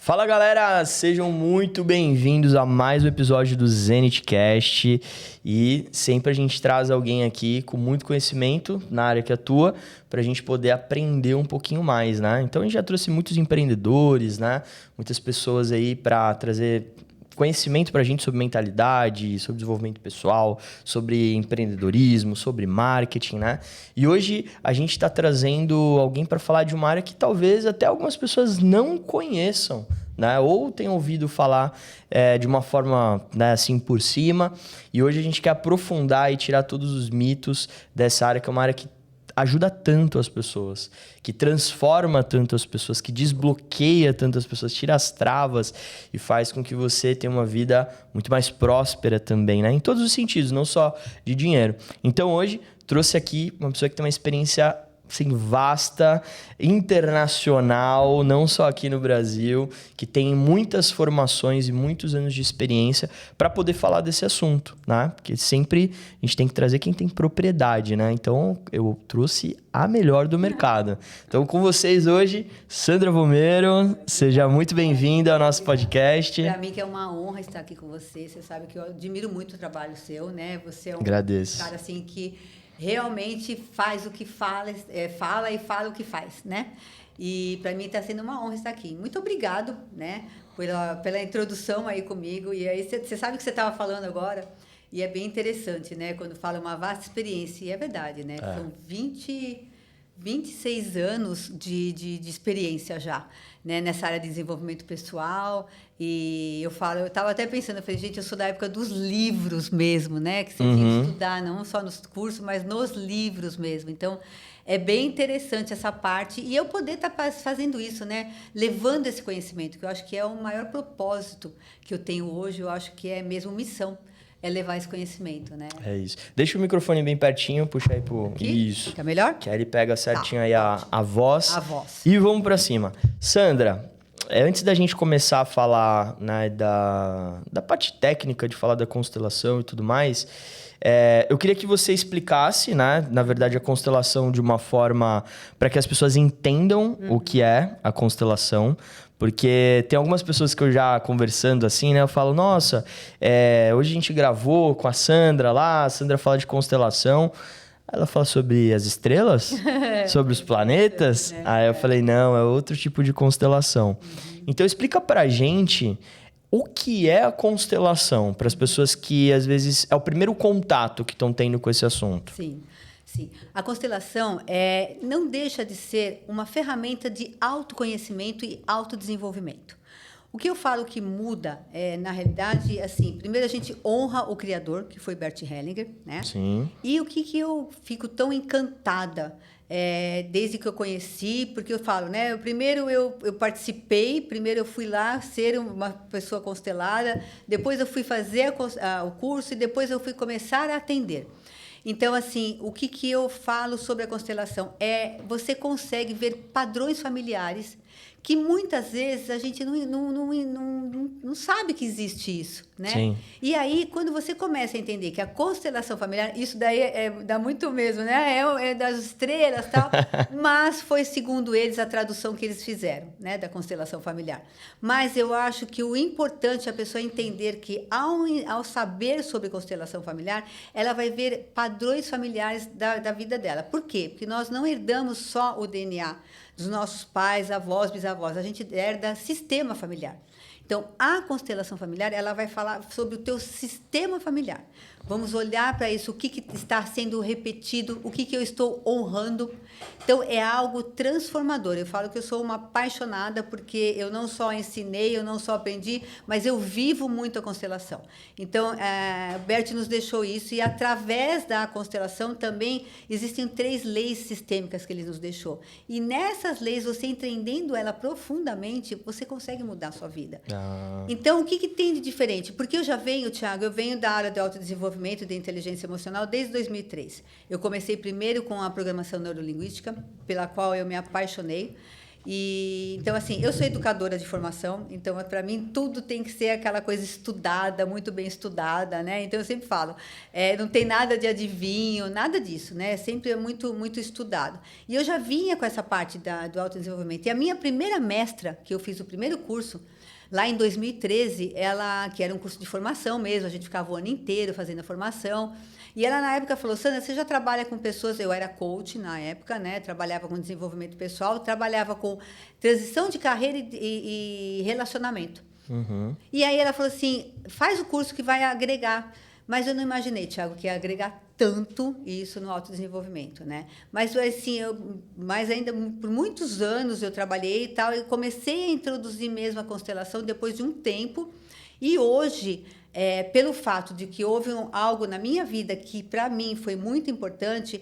Fala galera, sejam muito bem-vindos a mais um episódio do ZenithCast e sempre a gente traz alguém aqui com muito conhecimento na área que atua para a gente poder aprender um pouquinho mais, né? Então a gente já trouxe muitos empreendedores, né? Muitas pessoas aí para trazer conhecimento para a gente sobre mentalidade, sobre desenvolvimento pessoal, sobre empreendedorismo, sobre marketing, né? E hoje a gente está trazendo alguém para falar de uma área que talvez até algumas pessoas não conheçam, né? Ou tenham ouvido falar de uma forma, né, assim por cima. E hoje a gente quer aprofundar e tirar todos os mitos dessa área, que é uma área que ajuda tanto as pessoas, que transforma tanto as pessoas, que desbloqueia tanto as pessoas, tira as travas e faz com que você tenha uma vida muito mais próspera também, né? Em todos os sentidos, não só de dinheiro. Então hoje trouxe aqui uma pessoa que tem uma experiência assim, vasta, internacional, não só aqui no Brasil, que tem muitas formações e muitos anos de experiência para poder falar desse assunto, né? Porque sempre a gente tem que trazer quem tem propriedade, né? Então, eu trouxe a melhor do mercado. Então, com vocês hoje, Sandra Vomero, seja muito bem-vinda ao nosso podcast. Para mim que é uma honra estar aqui com você. Você sabe que eu admiro muito o trabalho seu, né? Você é um Agradeço. cara assim que realmente faz o que fala, fala e fala o que faz, né? E para mim está sendo uma honra estar aqui. Muito obrigado, né? Pela introdução aí comigo. E aí você sabe o que você estava falando agora, e é bem interessante, né? Quando fala uma vasta experiência, e é verdade, né? São 26 anos de experiência já, né, nessa área de desenvolvimento pessoal. E eu estava até pensando, eu falei, gente, eu sou da época dos livros mesmo, né, que você tinha que estudar, não só nos cursos, mas nos livros mesmo. Então, é bem interessante essa parte, e eu poder estar fazendo isso, né, levando esse conhecimento, que eu acho que é o maior propósito que eu tenho hoje, eu acho que é mesmo missão. É levar esse conhecimento, né? É isso. Deixa o microfone bem pertinho, puxa aí pro... Aqui? Isso. Fica melhor? Que aí ele pega certinho aí a voz. A voz. E vamos pra cima. Sandra, antes da gente começar a falar, né, da parte técnica, de falar da constelação e tudo mais, eu queria que você explicasse, né, na verdade, a constelação de uma forma para que as pessoas entendam o que é a constelação. Porque tem algumas pessoas que eu já conversando assim, né? Eu falo, nossa, hoje a gente gravou com a Sandra lá, a Sandra fala de constelação. Ela fala sobre as estrelas? Sobre os planetas? Aí eu falei, não, é outro tipo de constelação. Então explica pra gente o que é a constelação, para as pessoas que às vezes é o primeiro contato que estão tendo com esse assunto. Sim. Sim, a constelação não deixa de ser uma ferramenta de autoconhecimento e autodesenvolvimento. O que eu falo que muda na realidade, assim, primeiro a gente honra o criador, que foi Bert Hellinger, né? Sim. E o que eu fico tão encantada desde que eu conheci, porque eu falo, né? Primeiro eu participei, primeiro eu fui lá ser uma pessoa constelada, depois eu fui fazer o curso e depois eu fui começar a atender. Então, assim, o que eu falo sobre a constelação você consegue ver padrões familiares que muitas vezes a gente não sabe que existe isso, né? Sim. E aí, quando você começa a entender que a constelação familiar, isso daí dá muito mesmo, né? É das estrelas e tal, mas foi, segundo eles, a tradução que eles fizeram, né? Da constelação familiar. Mas eu acho que o importante é a pessoa entender que, ao saber sobre constelação familiar, ela vai ver padrões familiares da vida dela. Por quê? Porque nós não herdamos só o DNA dos nossos pais, avós, bisavós, a gente herda sistema familiar. Então, a constelação familiar, ela vai falar sobre o teu sistema familiar. Vamos olhar para isso, o que está sendo repetido, o que eu estou honrando. Então, é algo transformador. Eu falo que eu sou uma apaixonada, porque eu não só ensinei, eu não só aprendi, mas eu vivo muito a constelação. Então, Bert nos deixou isso, e através da constelação também existem 3 leis sistêmicas que ele nos deixou. E nessas leis, você entendendo ela profundamente, você consegue mudar a sua vida. Então, o que tem de diferente? Porque eu já venho, Thiago, eu venho da área de autodesenvolvimento, de inteligência emocional, desde 2003. Eu comecei primeiro com a programação neurolinguística, pela qual eu me apaixonei. Então, assim, eu sou educadora de formação, então, para mim, tudo tem que ser aquela coisa estudada, muito bem estudada, né? Então, eu sempre falo, não tem nada de adivinho, nada disso, né? Sempre é muito, muito estudado. E eu já vinha com essa parte do autodesenvolvimento. E a minha primeira mestra, que eu fiz o primeiro curso, lá em 2013, que era um curso de formação mesmo, a gente ficava o ano inteiro fazendo a formação. E ela, na época, falou, Sandra, você já trabalha com pessoas... Eu era coach na época, né? Trabalhava com desenvolvimento pessoal, trabalhava com transição de carreira e relacionamento. Uhum. E aí ela falou assim, faz o curso que vai agregar. Mas eu não imaginei, Thiago, que ia agregar tanto isso no autodesenvolvimento, né? Mas, assim, mas ainda por muitos anos eu trabalhei e tal, e comecei a introduzir mesmo a constelação depois de um tempo. E hoje... pelo fato de que houve algo na minha vida que, para mim, foi muito importante,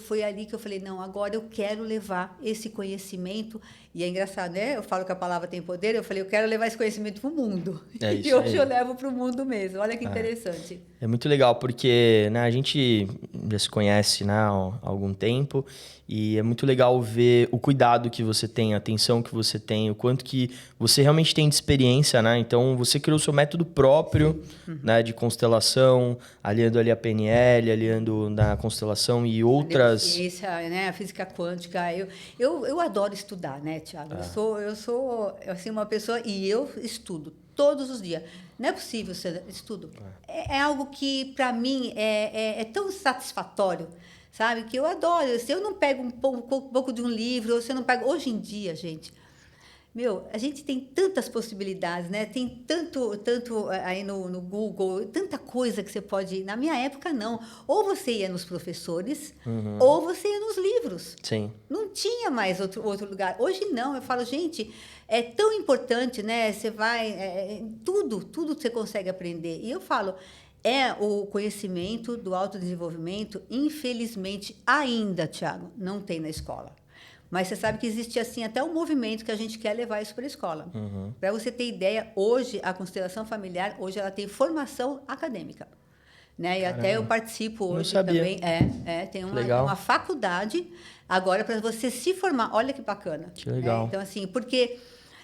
foi ali que eu falei, não, agora eu quero levar esse conhecimento. E é engraçado, né? Eu falo que a palavra tem poder, eu falei, eu quero levar esse conhecimento para o mundo. E hoje eu levo para o mundo mesmo. Olha que interessante. É muito legal, porque, né, a gente já se conhece, né, há algum tempo, e é muito legal ver o cuidado que você tem, a atenção que você tem, o quanto que você realmente tem de experiência, né? Então, você criou o seu método próprio, né, de constelação, aliando ali a PNL, aliando na constelação e outras... A ciência, né, a física quântica. Eu adoro estudar, né, Thiago? Eu sou assim, uma pessoa... E eu estudo todos os dias. Não é possível ser estudo. É algo que, para mim, é tão satisfatório, sabe? Que eu adoro. Se eu não pego um pouco de um livro, ou se eu não pego... Hoje em dia, gente... a gente tem tantas possibilidades, né? Tem tanto aí no Google, tanta coisa que você pode... Na minha época, não. Ou você ia nos professores, ou você ia nos livros. Sim. Não tinha mais outro lugar. Hoje, não. Eu falo, gente, é tão importante, né? Você vai... tudo você consegue aprender. E eu falo, o conhecimento do autodesenvolvimento, infelizmente, ainda, Thiago, não tem na escola. Mas você sabe que existe, assim, até um movimento que a gente quer levar isso para a escola. Para você ter ideia, hoje, a constelação familiar, hoje ela tem formação acadêmica. Né? E até eu participo hoje também. Tem uma faculdade agora para você se formar. Olha que bacana. Que legal. Então, assim, porque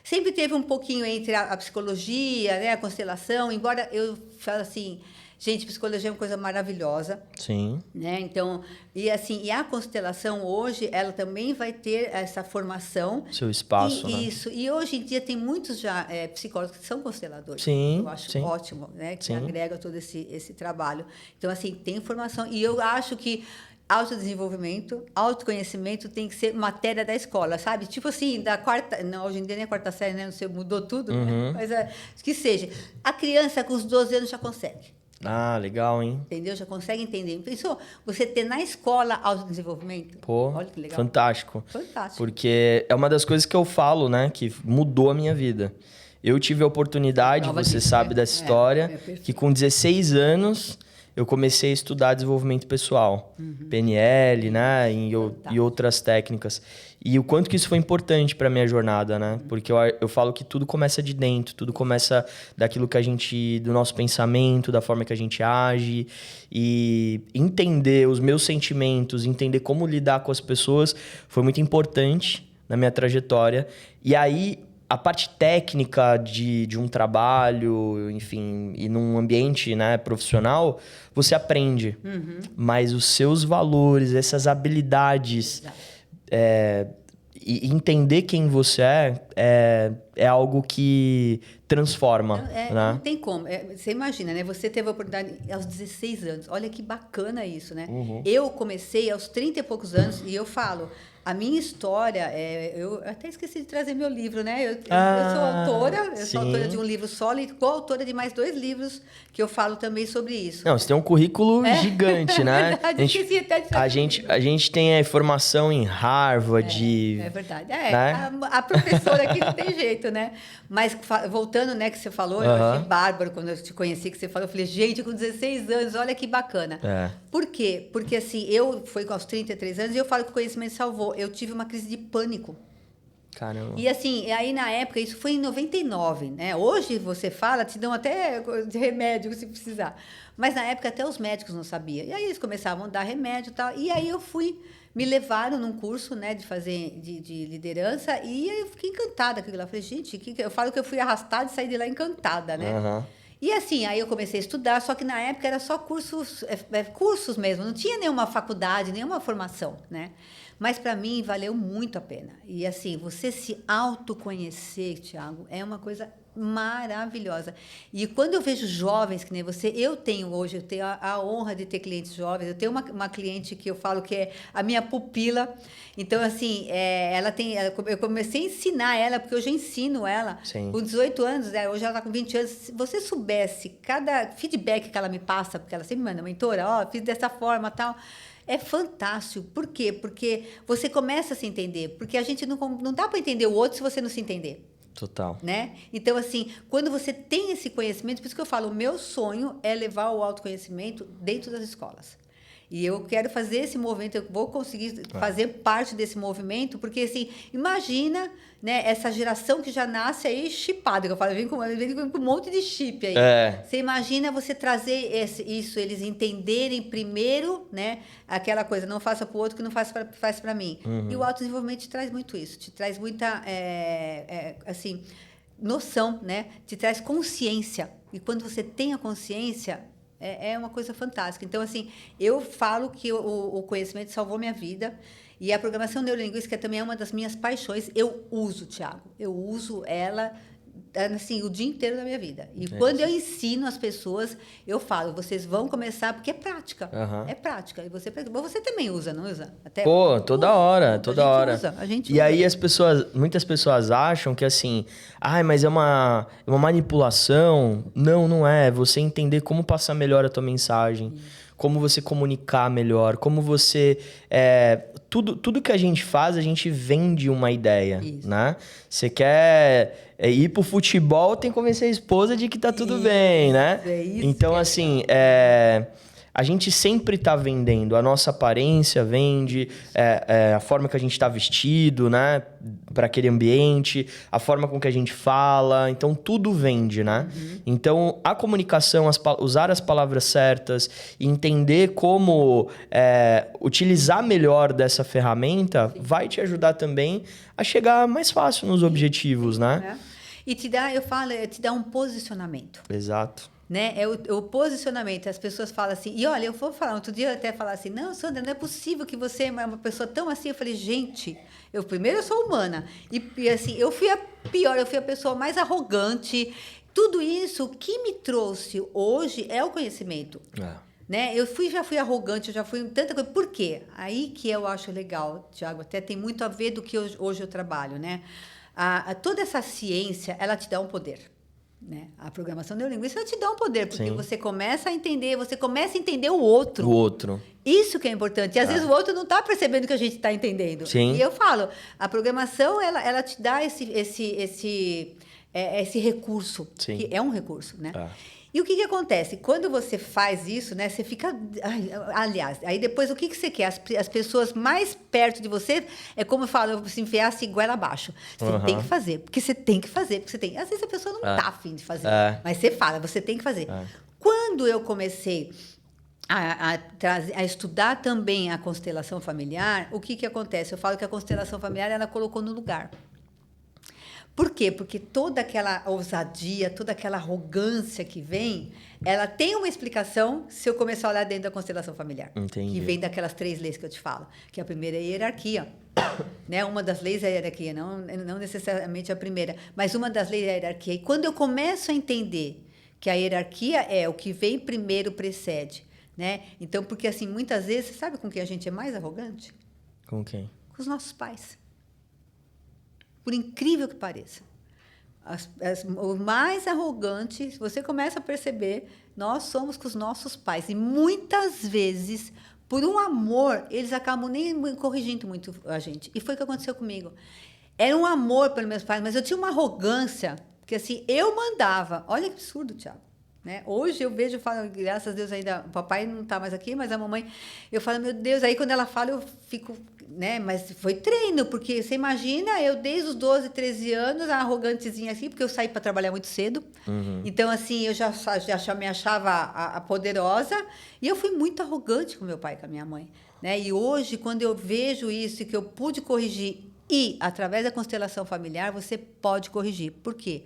sempre teve um pouquinho entre a psicologia, né, a constelação, embora eu falo assim... Gente, psicologia é uma coisa maravilhosa. Sim. Né? Então, e a constelação hoje, ela também vai ter essa formação. Seu espaço, né? Isso. E hoje em dia tem muitos já psicólogos que são consteladores. Sim. Eu acho ótimo, né? Que agrega todo esse trabalho. Então, assim, tem formação. E eu acho que autodesenvolvimento, autoconhecimento tem que ser matéria da escola, sabe? Tipo assim, da quarta... Não, hoje em dia nem a quarta série, né? Não sei, mudou tudo, né? Mas que seja. A criança com os 12 anos já consegue. Ah, legal, hein? Entendeu? Já consegue entender. Pensou? Você ter na escola autodesenvolvimento? Pô, olha que legal. Fantástico. Fantástico. Porque é uma das coisas que eu falo, né? Que mudou a minha vida. Eu tive a oportunidade, você sabe dessa história, que com 16 anos eu comecei a estudar desenvolvimento pessoal. PNL, né? E outras técnicas. E o quanto que isso foi importante para minha jornada, né? Porque eu falo que tudo começa de dentro, tudo começa daquilo que a gente... do nosso pensamento, da forma que a gente age. E entender os meus sentimentos, entender como lidar com as pessoas foi muito importante na minha trajetória. E aí, a parte técnica de um trabalho, enfim, e num ambiente, né, profissional, você aprende. Mas os seus valores, essas habilidades... e entender quem você é algo que transforma, né? Não tem como. Você imagina, né? Você teve a oportunidade aos 16 anos. Olha que bacana isso, né? Eu comecei aos 30 e poucos anos e eu falo... A minha história, eu até esqueci de trazer meu livro, né? Eu sou autora de um livro solo e coautora de mais 2 livros que eu falo também sobre isso. Não, você tem um currículo gigante, né? Verdade, esqueci até de trazer. A gente tem a formação em Harvard. É verdade. Né? A professora aqui não tem jeito, né? Mas voltando, né, que você falou, eu achei bárbaro quando eu te conheci, que você falou, eu falei, gente, com 16 anos, olha que bacana. Por quê? Porque assim, fui aos 33 anos e eu falo que o conhecimento salvou. Eu tive uma crise de pânico. Caramba. E assim, aí na época, isso foi em 99, né? Hoje você fala, te dão até de remédio se precisar. Mas na época até os médicos não sabiam. E aí eles começavam a dar remédio e tal. E aí eu fui me levaram num curso, né, de liderança e eu fiquei encantada com aquilo. Eu falei, gente, eu falo que eu fui arrastada e saí de lá encantada, né? Aham. E assim, aí eu comecei a estudar, só que na época era só cursos mesmo, não tinha nenhuma faculdade, nenhuma formação, né? Mas para mim valeu muito a pena. E assim, você se autoconhecer, Thiago, é uma coisa maravilhosa. E quando eu vejo jovens que nem você, eu tenho a honra de ter clientes jovens. Eu tenho uma cliente que eu falo que é a minha pupila. Então, assim, eu comecei a ensinar ela, porque eu já ensino ela. Sim. Com 18 anos, né? Hoje ela está com 20 anos. Se você soubesse cada feedback que ela me passa, porque ela sempre manda, mentora, fiz dessa forma, tal. É fantástico. Por quê? Porque você começa a se entender. Porque a gente não dá para entender o outro se você não se entender. Total. Né? Então, assim, quando você tem esse conhecimento, por isso que eu falo, o meu sonho é levar o autoconhecimento dentro das escolas. E eu quero fazer esse movimento, eu vou conseguir fazer parte desse movimento, porque, assim, imagina, né, essa geração que já nasce aí chipada, que eu falo, vem com um monte de chip aí. Você imagina você trazer isso, eles entenderem primeiro, né, aquela coisa, não faça para o outro que não faz para mim. E o autodesenvolvimento te traz muito isso, te traz muita, assim, noção, né, te traz consciência. E quando você tem a consciência, é uma coisa fantástica. Então, assim, eu falo que o conhecimento salvou minha vida. E a programação neurolinguística também é uma das minhas paixões. Eu uso, Thiago. Eu uso ela, assim, o dia inteiro da minha vida. E quando eu ensino as pessoas, eu falo, vocês vão começar, porque é prática. É prática. E você também usa, não usa? Toda hora. A gente usa. Aí muitas pessoas acham que assim, mas é uma manipulação. Não é. Você entender como passar melhor a tua mensagem, como você comunicar melhor, como você... Tudo que a gente faz, a gente vende uma ideia, né? Você quer ir pro futebol, tem que convencer a esposa de que tá tudo bem, né? Então, assim, a gente sempre tá vendendo. A nossa aparência vende, a forma que a gente tá vestido, né? Para aquele ambiente, a forma com que a gente fala. Então, tudo vende, né? Então, a comunicação, usar as palavras certas, entender como utilizar melhor dessa ferramenta, vai te ajudar também a chegar mais fácil nos objetivos, né? E te dá um posicionamento. Exato. Né? É o posicionamento. As pessoas falam assim, e olha, eu vou falar, outro dia eu até falar assim, não, Sandra, não é possível que você é uma pessoa tão assim. Eu falei, gente, primeiro eu sou humana, e assim, eu fui a pessoa mais arrogante. Tudo isso, o que me trouxe hoje é o conhecimento. Né? Já fui arrogante, eu já fui tanta coisa. Por quê? Aí que eu acho legal, Thiago, até tem muito a ver do que hoje eu trabalho, né? Toda essa ciência, ela te dá um poder. Né? A programação neurolinguística te dá um poder, porque você começa a entender o outro. O outro. Isso que é importante. E às vezes o outro não está percebendo o que a gente está entendendo. Sim. E eu falo, a programação, ela te dá esse recurso, Sim. que é um recurso, né? E o que acontece? Quando você faz isso, né, você fica... Aliás, aí depois o que você quer? As pessoas mais perto de você, é como eu falo, se enfiasse goela abaixo. Você tem que fazer, porque você tem que fazer. Porque você tem... Às vezes a pessoa não está afim de fazer, mas você fala, você tem que fazer. Quando eu comecei a estudar também a constelação familiar, o que acontece? Eu falo que a constelação familiar, ela colocou no lugar. Por quê? Porque toda aquela ousadia, toda aquela arrogância que vem, ela tem uma explicação se eu começar a olhar dentro da constelação familiar. Entendi. Que vem daquelas 3 leis que eu te falo. Que a primeira é a hierarquia. Né? Uma das leis é a hierarquia, não necessariamente a primeira, mas uma das leis é a hierarquia. E quando eu começo a entender que a hierarquia é o que vem primeiro precede, né? Então, porque assim, muitas vezes, você sabe com quem a gente é mais arrogante? Com quem? Com os nossos pais. Por incrível que pareça. Os mais arrogantes, você começa a perceber, nós somos com os nossos pais. E muitas vezes, por um amor, eles acabam nem corrigindo muito a gente. E foi o que aconteceu comigo. Era um amor pelos meus pais, mas eu tinha uma arrogância, que assim, eu mandava. Olha que absurdo, Thiago. Né? Hoje eu vejo, falo, graças a Deus ainda, o papai não está mais aqui, mas a mamãe, eu falo, meu Deus, aí quando ela fala eu fico, né? Mas foi treino, porque você imagina, eu desde os 12, 13 anos, a arrogantezinha assim, porque eu saí para trabalhar muito cedo, então assim, eu já me achava a poderosa, e eu fui muito arrogante com meu pai e com a minha mãe. né? E hoje, quando eu vejo isso e que eu pude corrigir, e através da constelação familiar, você pode corrigir. Por quê?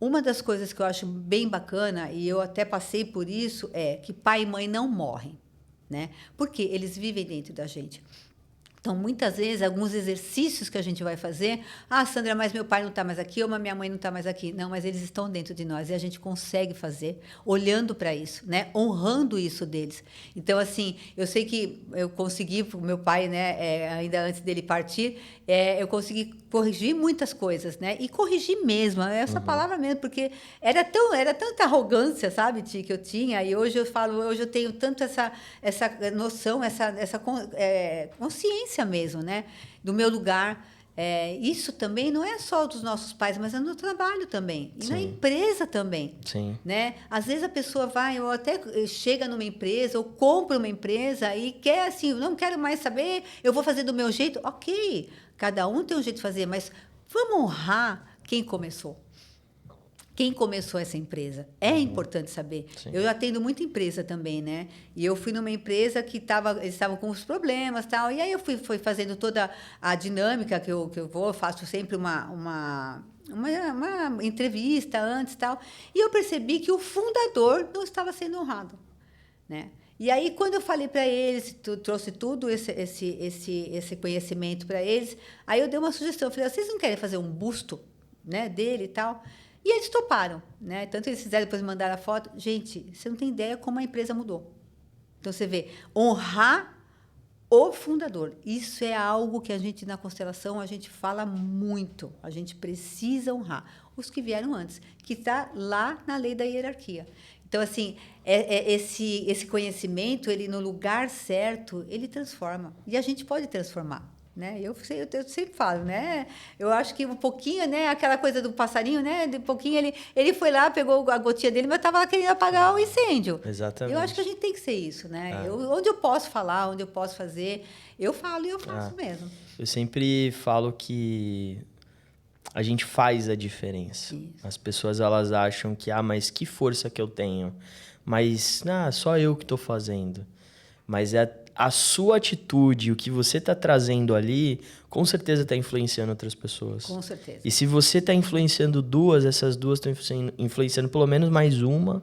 Uma das coisas que eu acho bem bacana, e eu até passei por isso, é que pai e mãe não morrem, né? Porque eles vivem dentro da gente. Então, muitas vezes, alguns exercícios que a gente vai fazer, Sandra, mas meu pai não está mais aqui, ou minha mãe não está mais aqui. Não, mas eles estão dentro de nós e a gente consegue fazer olhando para isso, né? Honrando isso deles. Então, assim, eu sei que eu consegui, o meu pai, né, ainda antes dele partir, eu consegui corrigir muitas coisas, né? E corrigir mesmo, essa palavra mesmo, porque era tanta arrogância, sabe, Ti, que eu tinha, e hoje eu falo, hoje eu tenho tanto essa noção, essa consciência mesmo, né, do meu lugar. Isso também não é só dos nossos pais, mas é no trabalho também. E Sim. na empresa também. Sim. Né? Às vezes a pessoa vai, ou até chega numa empresa, ou compra uma empresa e quer assim, não quero mais saber, eu vou fazer do meu jeito. Ok, cada um tem um jeito de fazer, mas vamos honrar quem começou. Quem começou essa empresa? É importante saber. Sim. Eu atendo muita empresa também, né? E eu fui numa empresa que eles estavam com os problemas, tal. E aí eu fui fazendo toda a dinâmica que eu faço sempre uma entrevista antes, tal. E eu percebi que o fundador não estava sendo honrado, né? E aí, quando eu falei para eles, trouxe tudo esse conhecimento para eles, aí eu dei uma sugestão. Eu falei, vocês não querem fazer um busto, né, dele e tal? E eles toparam, né? Tanto eles fizeram, depois mandaram a foto. Gente, você não tem ideia como a empresa mudou. Então, você vê, honrar o fundador. Isso é algo que a gente, na constelação, a gente fala muito. A gente precisa honrar os que vieram antes, que está lá na lei da hierarquia. Então, assim, esse conhecimento, ele no lugar certo, ele transforma. E a gente pode transformar. Né? Eu sempre falo, né? Eu acho que um pouquinho, né? Aquela coisa do passarinho, né? De pouquinho ele foi lá, pegou a gotinha dele, mas estava lá querendo apagar o incêndio. Exatamente. Eu acho que a gente tem que ser isso, né? Onde eu posso falar, onde eu posso fazer, eu falo e eu faço mesmo. Eu sempre falo que a gente faz a diferença. Isso. As pessoas, elas acham que, mas que força que eu tenho? Mas, só eu que estou fazendo. Mas a sua atitude, o que você está trazendo ali, com certeza está influenciando outras pessoas. Com certeza. E se você está influenciando duas, essas duas estão influenciando pelo menos mais uma,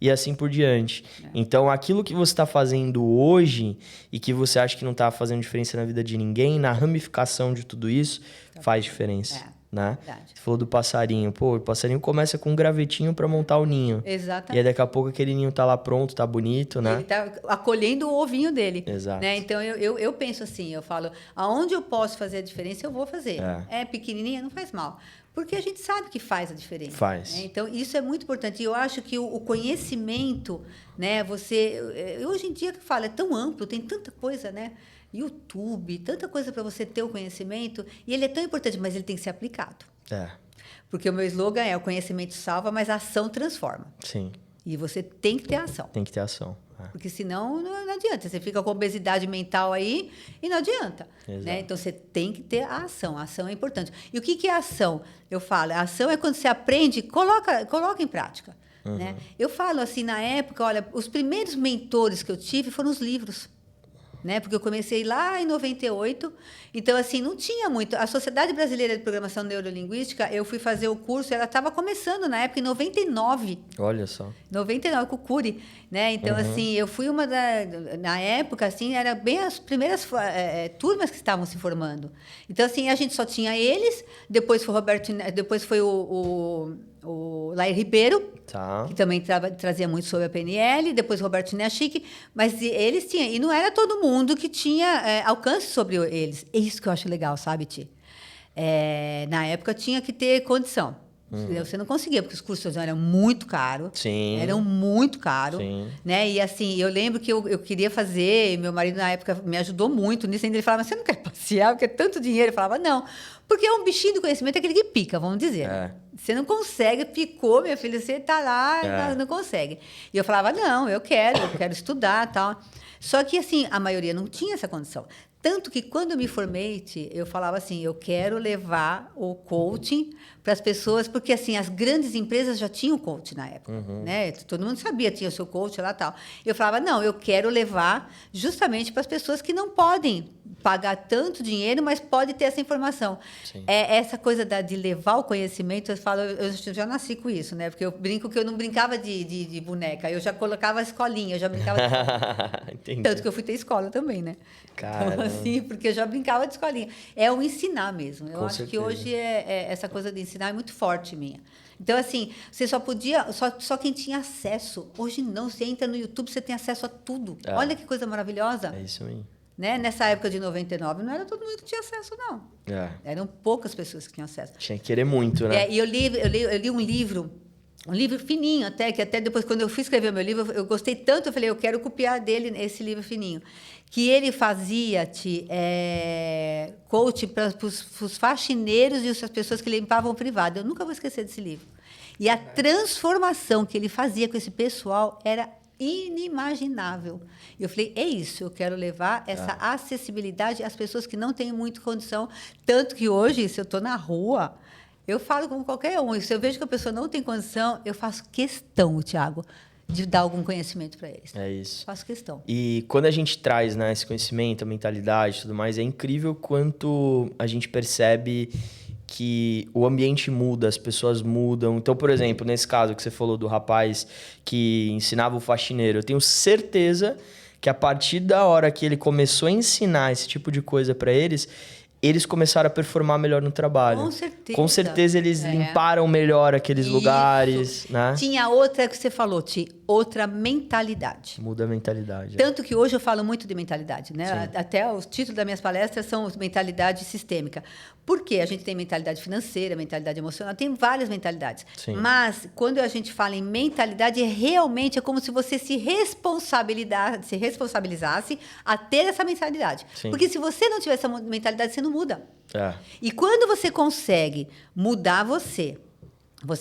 e assim por diante. Então, aquilo que você está fazendo hoje e que você acha que não está fazendo diferença na vida de ninguém, na ramificação de tudo isso, faz diferença. Né? Você falou do passarinho. Pô, o passarinho começa com um gravetinho para montar o ninho. Exatamente. E aí daqui a pouco aquele ninho tá lá pronto, tá bonito, né? Ele tá acolhendo o ovinho dele. Exato. Né? Então, eu penso assim, eu falo, aonde eu posso fazer a diferença, eu vou fazer. É pequenininha, não faz mal. Porque a gente sabe que faz a diferença. Faz. Né? Então, isso é muito importante. E eu acho que o conhecimento, né? Hoje em dia, que fala, é tão amplo, tem tanta coisa, né? YouTube, tanta coisa para você ter o conhecimento, e ele é tão importante, mas ele tem que ser aplicado. Porque o meu slogan é: o conhecimento salva, mas a ação transforma. Sim. E você tem que ter ação. Tem que ter ação. Porque senão não adianta. Você fica com obesidade mental aí e não adianta. Né? Então, você tem que ter a ação. A ação é importante. E o que é a ação? Eu falo, a ação é quando você aprende, coloca em prática. Né? Eu falo assim, na época, olha, os primeiros mentores que eu tive foram os livros. Né? Porque eu comecei lá em 98, então, assim, não tinha muito. A Sociedade Brasileira de Programação Neurolinguística, eu fui fazer o curso, ela estava começando na época, em 99. Olha só. 99, com o Cury, né? Então, assim, eu fui na época, assim, era bem as primeiras turmas que estavam se formando. Então, assim, a gente só tinha eles, depois foi o Lair Ribeiro, que também trazia muito sobre a PNL, depois Roberto Neachique, mas eles tinham, e não era todo mundo que tinha alcance sobre eles. É isso que eu acho legal, sabe, Ti? Na época tinha que ter condição. Você não conseguia, porque os cursos eram muito caros. Sim. Eram muito caros. Sim. Né? E assim, eu lembro que eu queria fazer, e meu marido na época me ajudou muito nisso, ainda ele falava, mas você não quer passear, porque é tanto dinheiro? Eu falava, não. Porque é um bichinho do conhecimento, aquele que pica, vamos dizer. Você não consegue, picou, minha filha, você está lá, não consegue. E eu falava, não, eu quero estudar, tal. Só que, assim, a maioria não tinha essa condição. Tanto que quando eu me formei, eu falava assim, eu quero levar o coaching para as pessoas, porque assim, as grandes empresas já tinham coaching na época, né? Todo mundo sabia, tinha o seu coach lá e tal. Eu falava, não, eu quero levar justamente para as pessoas que não podem pagar tanto dinheiro, mas pode ter essa informação. Sim. Essa coisa de levar o conhecimento, eu falo, eu já nasci com isso, né? Porque eu brinco que eu não brincava de boneca, eu já colocava a escolinha, eu já brincava de escolinha. Tanto que eu fui ter escola também, né? Caramba. Então, assim, porque eu já brincava de escolinha. É o ensinar mesmo. Eu acho que hoje essa coisa de ensinar é muito forte minha. Então, assim, você só podia, só quem tinha acesso. Hoje não, você entra no YouTube, você tem acesso a tudo. Olha que coisa maravilhosa. É isso aí. Né? Nessa época de 99, não era todo mundo que tinha acesso, não. Eram poucas pessoas que tinham acesso. Tinha que querer muito, né? E eu li um livro fininho até, que até depois, quando eu fui escrever o meu livro, eu gostei tanto, eu falei, eu quero copiar dele esse livro fininho. Que ele fazia coaching para os faxineiros e as pessoas que limpavam o privado. Eu nunca vou esquecer desse livro. E a transformação que ele fazia com esse pessoal era inimaginável. E eu falei, é isso, eu quero levar essa acessibilidade às pessoas que não têm muita condição. Tanto que hoje, se eu estou na rua, eu falo com qualquer um. E se eu vejo que a pessoa não tem condição, eu faço questão, Thiago, de dar algum conhecimento para eles. É isso. Faço questão. E quando a gente traz, né, esse conhecimento, a mentalidade e tudo mais, é incrível quanto a gente percebe que o ambiente muda, as pessoas mudam. Então, por exemplo, nesse caso que você falou do rapaz que ensinava o faxineiro, eu tenho certeza que a partir da hora que ele começou a ensinar esse tipo de coisa para eles começaram a performar melhor no trabalho. Com certeza. Com certeza eles limparam melhor aqueles lugares, né? Tinha outra que você falou, outra mentalidade. Muda a mentalidade. Tanto que hoje eu falo muito de mentalidade, né? Sim. Até os títulos das minhas palestras são mentalidade sistêmica. Por quê? A gente tem mentalidade financeira, mentalidade emocional, tem várias mentalidades. Sim. Mas quando a gente fala em mentalidade, realmente é como se você se responsabilizasse a ter essa mentalidade. Sim. Porque se você não tiver essa mentalidade, você não muda. E quando você consegue mudar você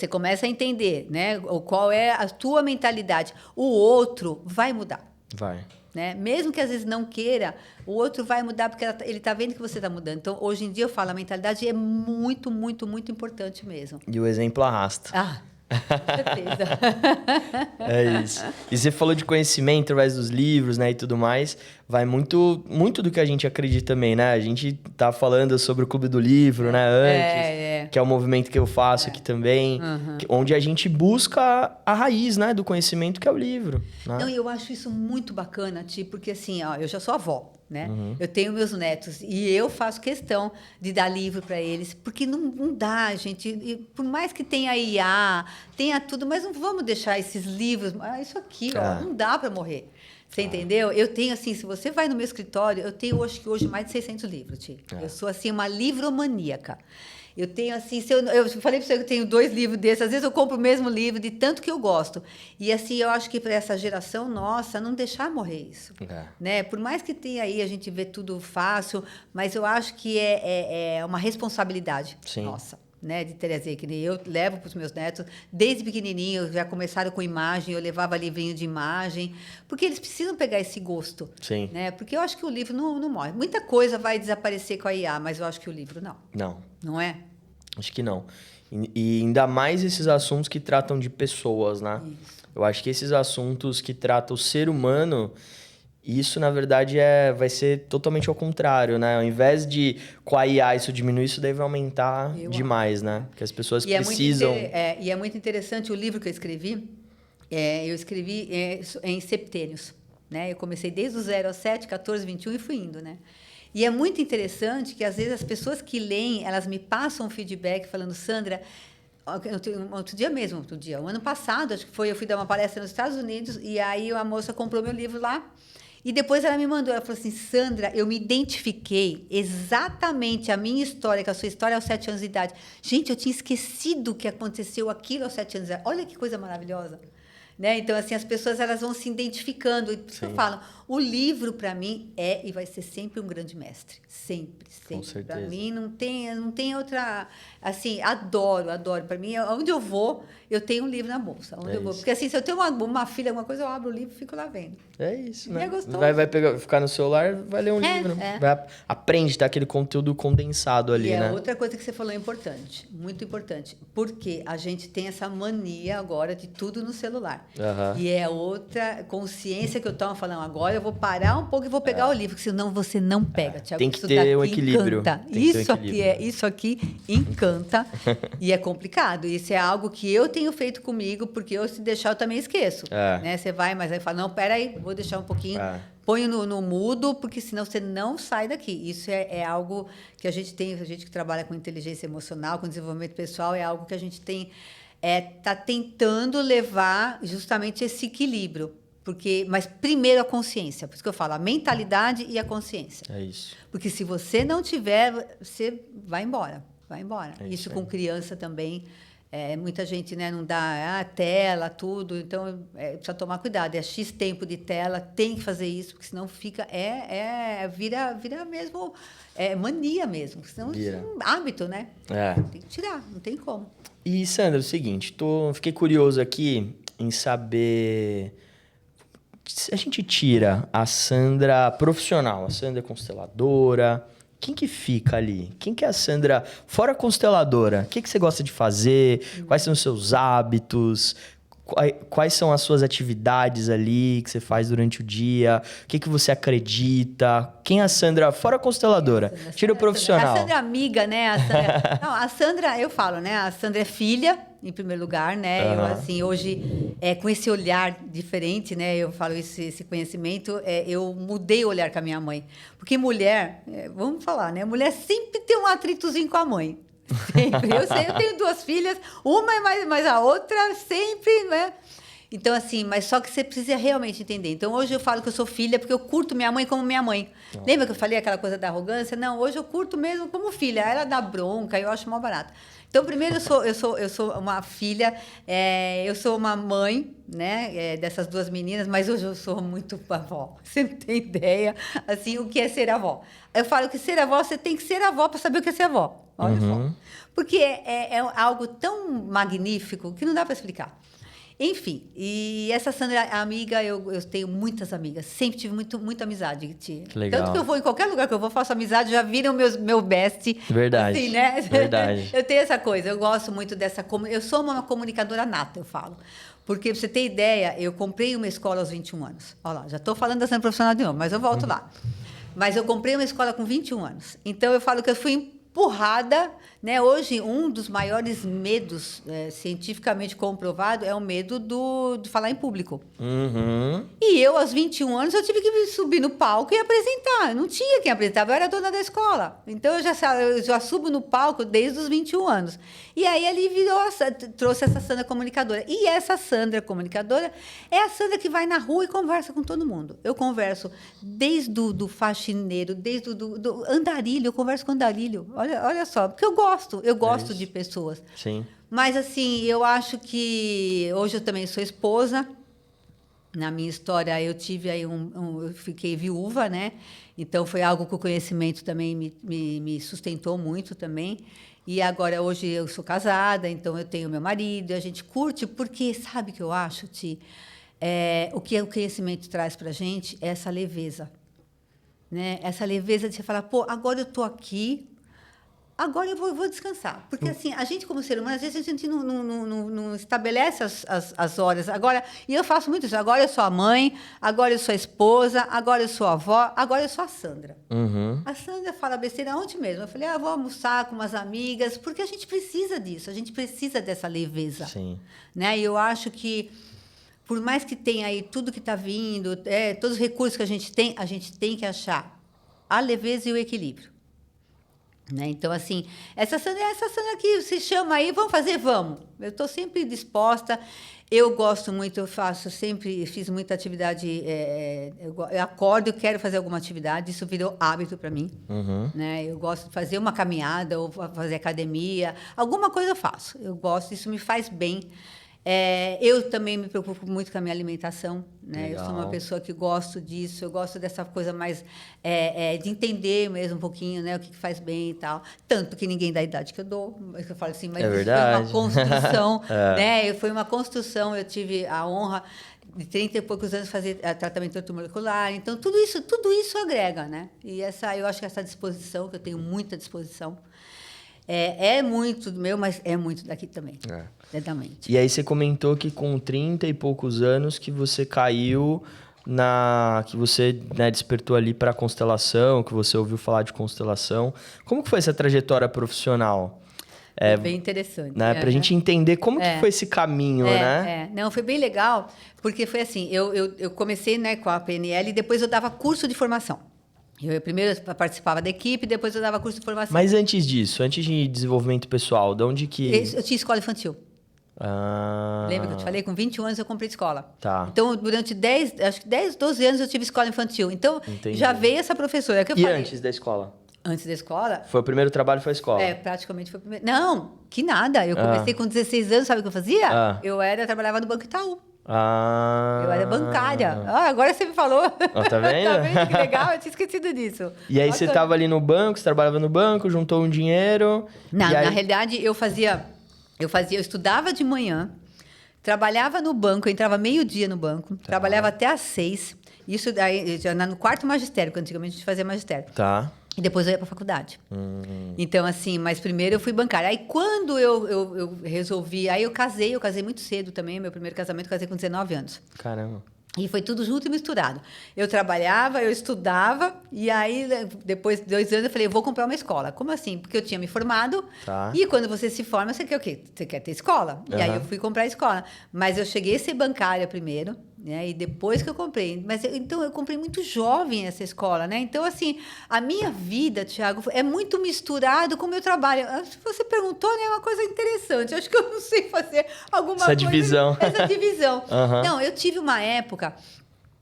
começa a entender, né, qual é a tua mentalidade, o outro vai mudar. Vai. Né? Mesmo que às vezes não queira, o outro vai mudar porque ele está vendo que você está mudando. Então, hoje em dia, eu falo, a mentalidade é muito, muito, muito importante mesmo. E o exemplo arrasta. Com certeza. É isso. E você falou de conhecimento através dos livros, né, e tudo mais. Vai muito do que a gente acredita também, né? A gente tá falando sobre o Clube do Livro, né, antes, que é o movimento que eu faço aqui também, onde a gente busca a raiz, né, do conhecimento, que é o livro. Né? Não, eu acho isso muito bacana, porque assim, eu já sou avó, né? Eu tenho meus netos e eu faço questão de dar livro para eles, porque não dá, gente. E por mais que tenha IA, tenha tudo, mas não vamos deixar esses livros. Isso aqui, não dá para morrer. Você entendeu? Eu tenho, assim, se você vai no meu escritório, eu tenho hoje mais de 600 livros, Ti. Eu sou, assim, uma livromaníaca. Eu tenho, assim, eu falei para você que eu tenho 2 livros desses, às vezes eu compro o mesmo livro, de tanto que eu gosto. E, assim, eu acho que para essa geração nossa, não deixar morrer isso. Né? Por mais que tenha aí, a gente vê tudo fácil, mas eu acho que é uma responsabilidade nossa. Né, de trazer, que nem eu levo para os meus netos, desde pequenininho, já começaram com imagem, eu levava livrinho de imagem, porque eles precisam pegar esse gosto. Sim. Né? Porque eu acho que o livro não morre. Muita coisa vai desaparecer com a IA, mas eu acho que o livro não. Não é? Acho que não. E ainda mais esses assuntos que tratam de pessoas, né? Isso. Eu acho que esses assuntos que tratam o ser humano... Isso, na verdade, vai ser totalmente ao contrário, né? Ao invés de com a IA isso diminuir, isso daí vai aumentar demais, né? Porque as pessoas precisam... E é muito interessante o livro que eu escrevi. Eu escrevi em septênios, né? Eu comecei desde o 0 ao 7, 14, 21 e fui indo, né? E é muito interessante que, às vezes, as pessoas que leem, elas me passam um feedback falando, Sandra... O ano passado, acho que foi, eu fui dar uma palestra nos Estados Unidos e aí a moça comprou meu livro lá. E depois ela me mandou, ela falou assim, Sandra, eu me identifiquei exatamente a minha história, com a sua história aos 7 anos de idade. Gente, eu tinha esquecido que aconteceu aquilo aos 7 anos de idade. Olha que coisa maravilhosa. né? Então, assim, as pessoas elas vão se identificando. E por isso que eu falo, o livro, para mim, é e vai ser sempre um grande mestre. Sempre, sempre. Com certeza. Para mim, não tem outra... Assim, adoro. Para mim, onde eu vou, eu tenho um livro na bolsa. Onde eu vou. Porque, assim, se eu tenho uma filha, alguma coisa, eu abro o livro e fico lá vendo. É isso, né? E é gostoso. Vai ficar no celular, vai ler um livro. Aprende, tá? Aquele conteúdo condensado ali, né? Outra coisa que você falou é importante, muito importante. Porque a gente tem essa mania agora de tudo no celular. E é outra consciência que eu tomo falando, agora eu vou parar um pouco e vou pegar o livro, porque senão você não pega, Thiago. Tem que ter um equilíbrio. Isso aqui encanta e é complicado. Isso é algo que eu tenho feito comigo, porque eu, se deixar, eu também esqueço. Né? Você vai, mas aí fala, não, peraí, vou deixar um pouquinho... Põe no mudo, porque senão você não sai daqui. Isso é algo que a gente que trabalha com inteligência emocional, com desenvolvimento pessoal, é algo que a gente está tentando levar justamente esse equilíbrio. Mas primeiro a consciência, por isso que eu falo, a mentalidade e a consciência. É isso. Porque se você não tiver, você vai embora. Isso com aí. Criança também. Muita gente, né, não dá tela, tudo, então precisa tomar cuidado. É X tempo de tela, tem que fazer isso, porque senão fica. Vira mesmo mania mesmo, senão é um hábito, né? Tem que tirar, não tem como. E, Sandra, é o seguinte, fiquei curioso aqui em saber. Se a gente tira a Sandra profissional, a Sandra consteladora. Quem que fica ali? Quem que é a Sandra fora consteladora? O que você gosta de fazer? Quais são os seus hábitos? Quais são as suas atividades ali que você faz durante o dia? O que você acredita? Quem é a Sandra fora consteladora? Tira o profissional. A Sandra é amiga, né? A Sandra, eu falo, né? A Sandra é filha, em primeiro lugar, né? Eu, assim, hoje, com esse olhar diferente, né? Eu falo esse conhecimento, eu mudei o olhar com a minha mãe. Porque mulher, vamos falar, né? Mulher sempre tem um atritozinho com a mãe. Sempre. Eu tenho 2 filhas, uma é mais a outra, sempre, né? Então, assim, mas só que você precisa realmente entender. Então, hoje eu falo que eu sou filha porque eu curto minha mãe como minha mãe. Lembra que eu falei aquela coisa da arrogância? Não, hoje eu curto mesmo como filha. Ela dá bronca, eu acho mal barato. Então, primeiro, eu sou uma filha, eu sou uma mãe, né, dessas 2 meninas, mas hoje eu sou muito avó. Você não tem ideia, assim, o que é ser avó. Eu falo que ser avó, você tem que ser avó para saber o que é ser avó. Olha só. Porque é algo tão magnífico que não dá para explicar. Enfim, e essa Sandra, amiga, eu tenho muitas amigas. Sempre tive muita amizade. Que legal. Tanto que eu vou, em qualquer lugar que eu vou, faço amizade, já viram meu best. Verdade. Assim, né? Verdade. Eu tenho essa coisa, eu gosto muito dessa... Eu sou uma comunicadora nata, eu falo. Porque, pra você ter ideia, eu comprei uma escola aos 21 anos. Olha lá, já estou falando da Sandra profissional de novo, mas eu volto lá. Mas eu comprei uma escola com 21 anos. Então, eu falo que eu fui empurrada, né? Hoje, um dos maiores medos cientificamente comprovado é o medo de falar em público. E eu, aos 21 anos, eu tive que subir no palco e apresentar. Eu não tinha quem apresentava, eu era dona da escola. Então, eu já subo no palco desde os 21 anos. E aí, ali trouxe essa Sandra comunicadora. E essa Sandra comunicadora é a Sandra que vai na rua e conversa com todo mundo. Eu converso desde do faxineiro, desde do andarilho, eu converso com andarilho. Olha só, porque eu gosto de pessoas. Sim. Mas, assim, eu acho que hoje eu também sou esposa. Na minha história, eu tive aí eu fiquei viúva, né? Então, foi algo que o conhecimento também me sustentou muito também. E agora, hoje, eu sou casada, então eu tenho meu marido, e a gente curte, porque sabe o que eu acho, Ti? O que o conhecimento traz para a gente é essa leveza. Né? Essa leveza de você falar, pô, agora eu estou aqui, agora eu vou descansar. Porque, assim, a gente, como ser humano, às vezes a gente não estabelece as horas. Agora, e eu faço muito isso. Agora eu sou a mãe, agora eu sou a esposa, agora eu sou a avó, agora eu sou a Sandra. A Sandra fala besteira ontem mesmo. Eu falei, vou almoçar com umas amigas, porque a gente precisa disso, a gente precisa dessa leveza. Sim. Né? E eu acho que, por mais que tenha aí tudo que está vindo, todos os recursos que a gente tem que achar a leveza e o equilíbrio. Né? Então, assim, essa Sandra que se chama aí, vamos fazer? Vamos. Eu estou sempre disposta. Eu gosto muito, fiz muita atividade. Eu acordo e quero fazer alguma atividade, isso virou hábito para mim. Né? Eu gosto de fazer uma caminhada ou fazer academia, alguma coisa eu faço. Eu gosto, isso me faz bem. Eu também me preocupo muito com a minha alimentação, né? Legal. Eu sou uma pessoa que gosto disso, eu gosto dessa coisa mais de entender mesmo um pouquinho, né, o que faz bem e tal. Tanto que ninguém da idade que eu dou, eu falo assim, mas isso foi uma construção, né? Foi uma construção, eu tive a honra de 30 e poucos anos fazer tratamento ortomolecular, então tudo isso agrega, né? E eu acho que essa disposição, que eu tenho muita disposição, é muito do meu, mas é muito daqui também. Exatamente. E aí você comentou que com 30 e poucos anos que você caiu que você, né, despertou ali para a constelação, que você ouviu falar de constelação. Como que foi essa trajetória profissional? Bem interessante. Né, pra gente entender como que foi esse caminho, né? Não, foi bem legal, porque foi assim, eu comecei, né, com a PNL e depois eu dava curso de formação. Eu primeiro participava da equipe, depois eu dava curso de formação. Mas antes disso, antes de desenvolvimento pessoal, de onde que... Eu tinha escola infantil. Lembra que eu te falei? Com 21 anos eu comprei escola. Tá. Então, durante 10, 12 anos eu tive escola infantil. Então, Entendi. já veio essa professora que eu falei. E antes da escola? Antes da escola? Foi o primeiro trabalho, foi a escola? Praticamente foi o primeiro. Não, que nada. Eu comecei com 16 anos, sabe o que eu fazia? Eu trabalhava no Banco Itaú. Eu era bancária. Agora você me falou. Tá vendo? Tá vendo que legal? Eu tinha esquecido disso. E aí você estava ali no banco, você trabalhava no banco, juntou um dinheiro... Na realidade, eu estudava de manhã, trabalhava no banco, eu entrava meio-dia no banco, trabalhava até às 6. Isso daí, já no quarto magistério, porque antigamente a gente fazia magistério. Tá. E depois eu ia para a faculdade. Então, assim, mas primeiro eu fui bancária. Aí, quando eu resolvi... Aí eu casei muito cedo também. Meu primeiro casamento, eu casei com 19 anos. Caramba. E foi tudo junto e misturado. Eu trabalhava, eu estudava, e aí, depois de 2 anos, eu falei, vou comprar uma escola. Como assim? Porque eu tinha me formado, e quando você se forma, você quer o quê? Você quer ter escola. E aí eu fui comprar a escola. Mas eu cheguei a ser bancária primeiro, né? E depois que eu comprei. Então, eu comprei muito jovem essa escola, né? Então, assim, a minha vida, Thiago, é muito misturado com o meu trabalho. Se você perguntou, né? É uma coisa interessante. Eu acho que eu não sei fazer alguma coisa... Essa divisão. Não, eu tive uma época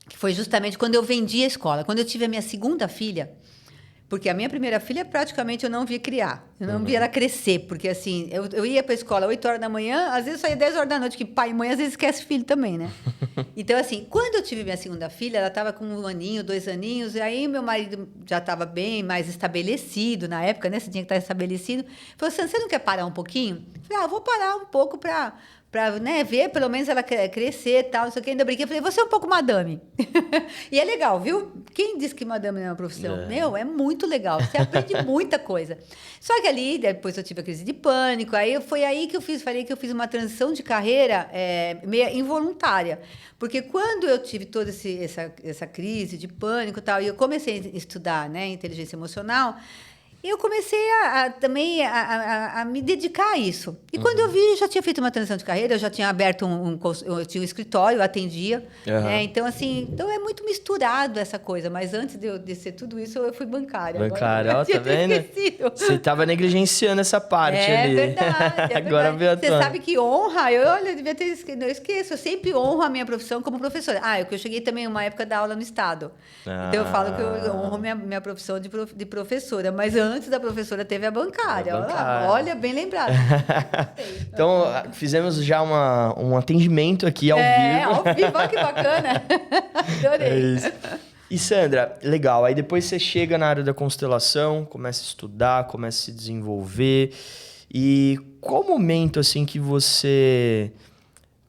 que foi justamente quando eu vendi a escola. Quando eu tive a minha segunda filha, porque a minha primeira filha praticamente eu não via criar, eu não via ela crescer, porque assim, eu ia para a escola 8 horas da manhã, às vezes saía 10 horas da noite, que pai e mãe às vezes esquece filho também, né? Então assim, quando eu tive minha segunda filha, ela estava com 1 aninho, 2 aninhos, e aí meu marido já estava bem mais estabelecido, na época, né, você tinha que estar estabelecido, falou assim, você não quer parar um pouquinho? Eu falei, vou parar um pouco para né, ver pelo menos ela crescer e tal, não sei o que. Ainda brinquei, falei, você é um pouco madame. E é legal, viu? Quem disse que madame não é uma profissão? Meu, é muito legal, você aprende muita coisa. Só que ali, depois eu tive a crise de pânico, aí foi aí que falei que eu fiz uma transição de carreira meio involuntária. Porque quando eu tive toda essa crise de pânico e tal, e eu comecei a estudar, né, inteligência emocional, eu comecei também a me dedicar a isso. E quando eu vi, eu já tinha feito uma transição de carreira, eu já tinha aberto eu tinha um escritório, eu atendia. Né? Então, assim, então é muito misturado essa coisa. Mas antes de ser tudo isso, eu fui bancária. Bancária, ó, tá vendo? Você estava negligenciando essa parte ali. Verdade, Agora veio a Você sabe que honra, olha, eu devia ter esquecido, eu esqueço, eu sempre honro a minha profissão como professora. Eu cheguei também uma época da aula no Estado. Então eu falo que eu honro minha profissão de professora, mas antes da professora teve a bancária. Olha, bem lembrado. Então, fizemos já um atendimento aqui ao vivo. Ao vivo, olha que bacana. Adorei. É isso. E Sandra, legal, aí depois você chega na área da constelação, começa a estudar, começa a se desenvolver. E qual o momento assim que você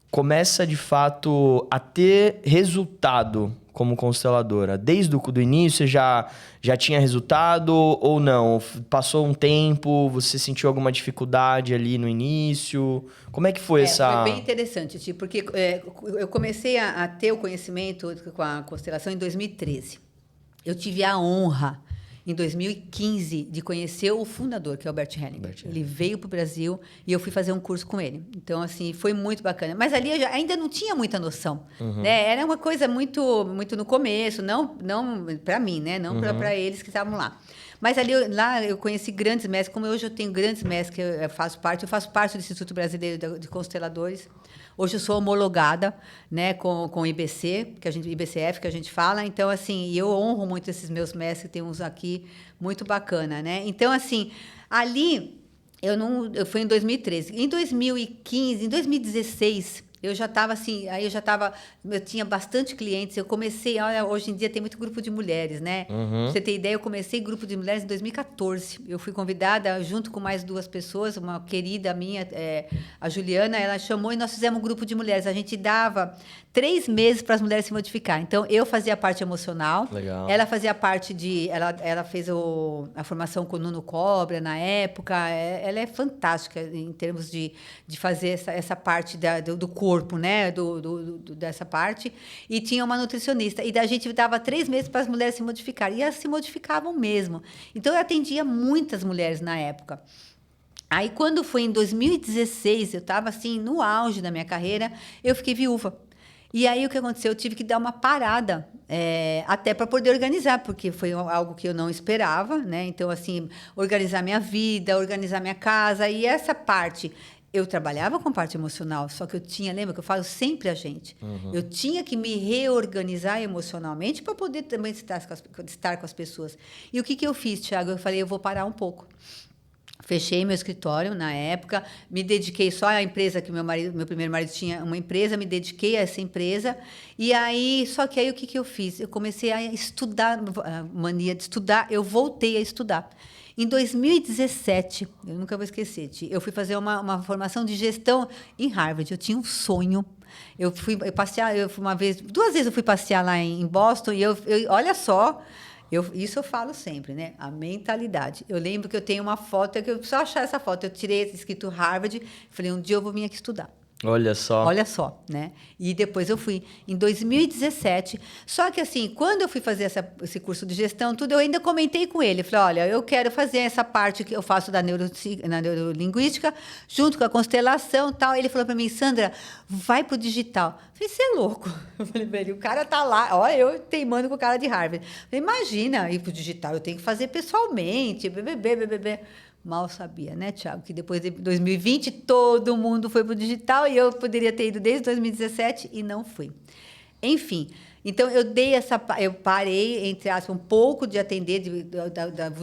começa de fato a ter resultado como consteladora? Desde o início você já tinha resultado ou não? Passou um tempo, você sentiu alguma dificuldade ali no início? Como é que foi essa... Foi bem interessante, porque eu comecei a ter o conhecimento com a constelação em 2013. Eu tive a honra, em 2015, de conhecer o fundador, que é o Bert Hellinger. Ele veio para o Brasil e eu fui fazer um curso com ele. Então, assim, foi muito bacana. Mas ali eu ainda não tinha muita noção. Né? Era uma coisa muito, muito no começo, não para mim, né? Não para eles que estavam lá. Mas lá eu conheci grandes mestres, como hoje eu tenho grandes mestres que eu faço parte do Instituto Brasileiro de Consteladores. Hoje eu sou homologada, né, com o IBC, IBCF, que a gente fala. Então, assim, eu honro muito esses meus mestres, tem uns aqui muito bacana, né? Então, assim, ali eu fui em 2013. Em 2015, em 2016, Eu já estava assim, eu tinha bastante clientes, eu comecei, olha, hoje em dia tem muito grupo de mulheres, né? Pra você ter ideia, eu comecei grupo de mulheres em 2014. Eu fui convidada junto com mais 2 pessoas, uma querida minha, a Juliana, ela chamou e nós fizemos um grupo de mulheres. A gente dava 3 meses para as mulheres se modificar. Então, eu fazia a parte emocional. Legal. Ela fazia a parte de... Ela fez a formação com o Nuno Cobra, na época. Ela é fantástica em termos de fazer essa parte do corpo, né? Dessa parte. E tinha uma nutricionista. E a gente dava 3 meses para as mulheres se modificarem. E elas se modificavam mesmo. Então, eu atendia muitas mulheres na época. Aí, quando foi em 2016, eu estava assim, no auge da minha carreira, eu fiquei viúva. E aí, o que aconteceu? Eu tive que dar uma parada, até para poder organizar, porque foi algo que eu não esperava, né? Então, assim, organizar minha vida, organizar minha casa. E essa parte, eu trabalhava com parte emocional, só que lembra que eu falo sempre a gente. Eu tinha que me reorganizar emocionalmente para poder também estar com as pessoas. E o que eu fiz, Thiago? Eu falei, eu vou parar um pouco. Fechei meu escritório na época, me dediquei só à empresa que meu primeiro marido tinha uma empresa, me dediquei a essa empresa. E aí, só que aí o que eu fiz? Eu comecei a estudar, a mania de estudar, eu voltei a estudar. Em 2017, eu nunca vou esquecer, eu fui fazer uma formação de gestão em Harvard. Eu tinha um sonho. Eu fui passear, uma vez, 2 vezes eu fui passear lá em Boston e olha só. Isso eu falo sempre, né? A mentalidade. Eu lembro que eu tenho uma foto, que eu só achar essa foto. Eu tirei escrito Harvard, falei, um dia eu vou vir aqui estudar. Olha só. Olha só, né? E depois eu fui em 2017. Só que assim, quando eu fui fazer esse curso de gestão, tudo, eu ainda comentei com ele. Falei, olha, eu quero fazer essa parte que eu faço na neurolinguística, junto com a constelação e tal. Ele falou para mim, Sandra, vai pro digital. Eu falei, você é louco? Eu falei para ele, o cara tá lá, olha, eu teimando com o cara de Harvard. Eu falei, imagina, ir pro digital, eu tenho que fazer pessoalmente, BBB. Mal sabia, né, Thiago, que depois de 2020 todo mundo foi para o digital e eu poderia ter ido desde 2017 e não fui. Enfim, então eu parei, entre aspas, um pouco de atender,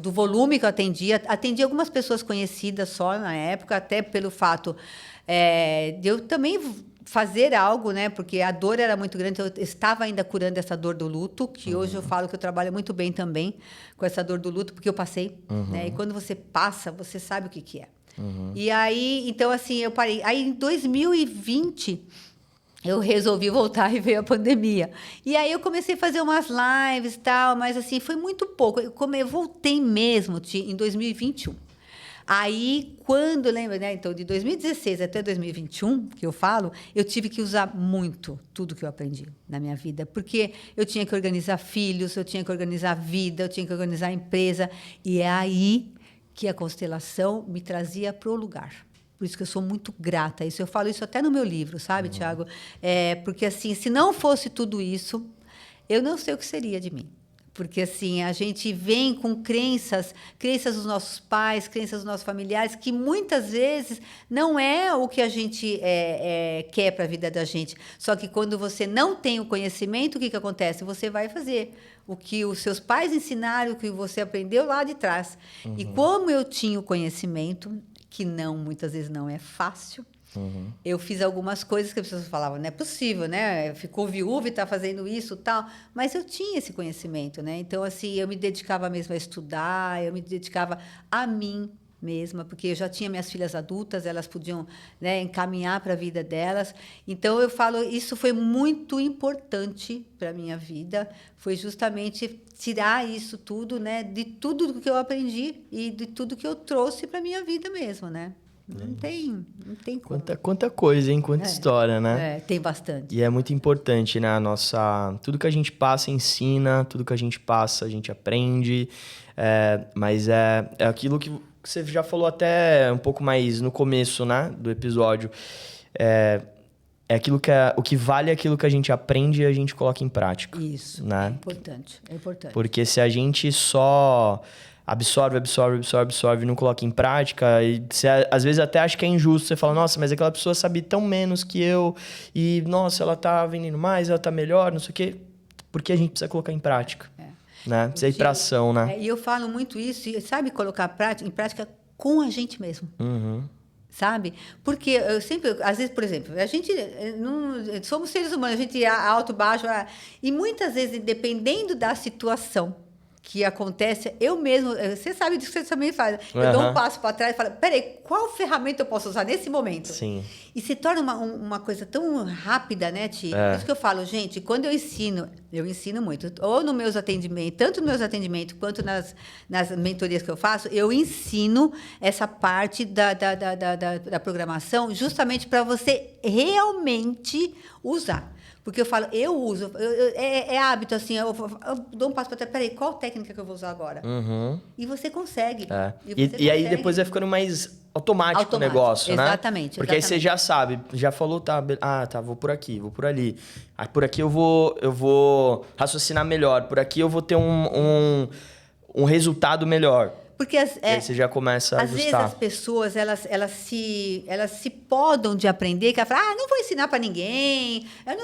do volume que eu atendia. Atendi algumas pessoas conhecidas só na época, até pelo fato de eu também fazer algo, né? Porque a dor era muito grande, eu estava ainda curando essa dor do luto, que hoje eu falo que eu trabalho muito bem também com essa dor do luto, porque eu passei, né? E quando você passa, você sabe o que é. E aí, então, assim, eu parei. Aí, em 2020, eu resolvi voltar e veio a pandemia. E aí, eu comecei a fazer umas lives e tal, mas, assim, foi muito pouco. Eu voltei mesmo em 2021. Aí, lembra, né? Então, de 2016 até 2021, que eu falo, eu tive que usar muito tudo que eu aprendi na minha vida, porque eu tinha que organizar filhos, eu tinha que organizar a vida, eu tinha que organizar a empresa, e é aí que a constelação me trazia para o lugar. Por isso que eu sou muito grata a isso. Eu falo isso até no meu livro, sabe, Thiago? Porque, assim, se não fosse tudo isso, eu não sei o que seria de mim. Porque, assim, a gente vem com crenças dos nossos pais, crenças dos nossos familiares, que muitas vezes não é o que a gente quer para a vida da gente. Só que quando você não tem o conhecimento, o que acontece? Você vai fazer o que os seus pais ensinaram, o que você aprendeu lá de trás. E como eu tinha o conhecimento, que muitas vezes não é fácil, eu fiz algumas coisas que as pessoas falavam, não é possível, né? Ficou viúva e está fazendo isso, tal. Mas eu tinha esse conhecimento, né? Então, assim, eu me dedicava mesmo a estudar, eu me dedicava a mim mesma, porque eu já tinha minhas filhas adultas, elas podiam, né, encaminhar para a vida delas. Então, eu falo, isso foi muito importante para a minha vida, foi justamente tirar isso tudo, né, de tudo que eu aprendi e de tudo que eu trouxe para a minha vida mesmo, né? Não tem como. Quanta coisa, hein? Quanta história, né? Tem bastante. E é muito importante, né? Tudo que a gente passa, ensina. Tudo que a gente passa, a gente aprende. Mas é aquilo que você já falou até um pouco mais no começo, né? Do episódio. O que vale é aquilo que a gente aprende e a gente coloca em prática. Isso, né? É importante. Porque se a gente só absorve e não coloca em prática, e você às vezes até acha que é injusto, você fala, nossa, mas aquela pessoa sabe tão menos que eu, e nossa, ela tá vendendo mais, ela tá melhor, não sei o quê, porque a gente precisa colocar em prática, né? Precisa ir pra ação, né? E eu falo muito isso, e sabe, colocar em prática com a gente mesmo. Sabe? Porque eu sempre, às vezes, por exemplo, a gente não, somos seres humanos, a gente é alto, baixo, e muitas vezes, dependendo da situação que acontece, eu mesmo, você sabe disso que você também faz, eu dou um passo para trás e falo, peraí, qual ferramenta eu posso usar nesse momento? Sim. E se torna uma coisa tão rápida, né, Ti? Por isso que eu falo, gente, quando eu ensino muito, ou nos meus atendimentos, tanto nos meus atendimentos quanto nas mentorias que eu faço, eu ensino essa parte da programação justamente para você realmente usar. Porque eu falo, eu uso, é hábito, assim, eu dou um passo para trás, peraí, qual técnica que eu vou usar agora? E você consegue. E aí depois vai ficando mais automático o negócio, né? Exatamente. Porque aí você já sabe, já falou, tá, vou por aqui, vou por ali. Aí por aqui eu vou raciocinar melhor, por aqui eu vou ter um resultado melhor. Porque aí você já começa a às ajustar. vezes as pessoas elas se podam de aprender, que ela fala, não vou ensinar para ninguém, eu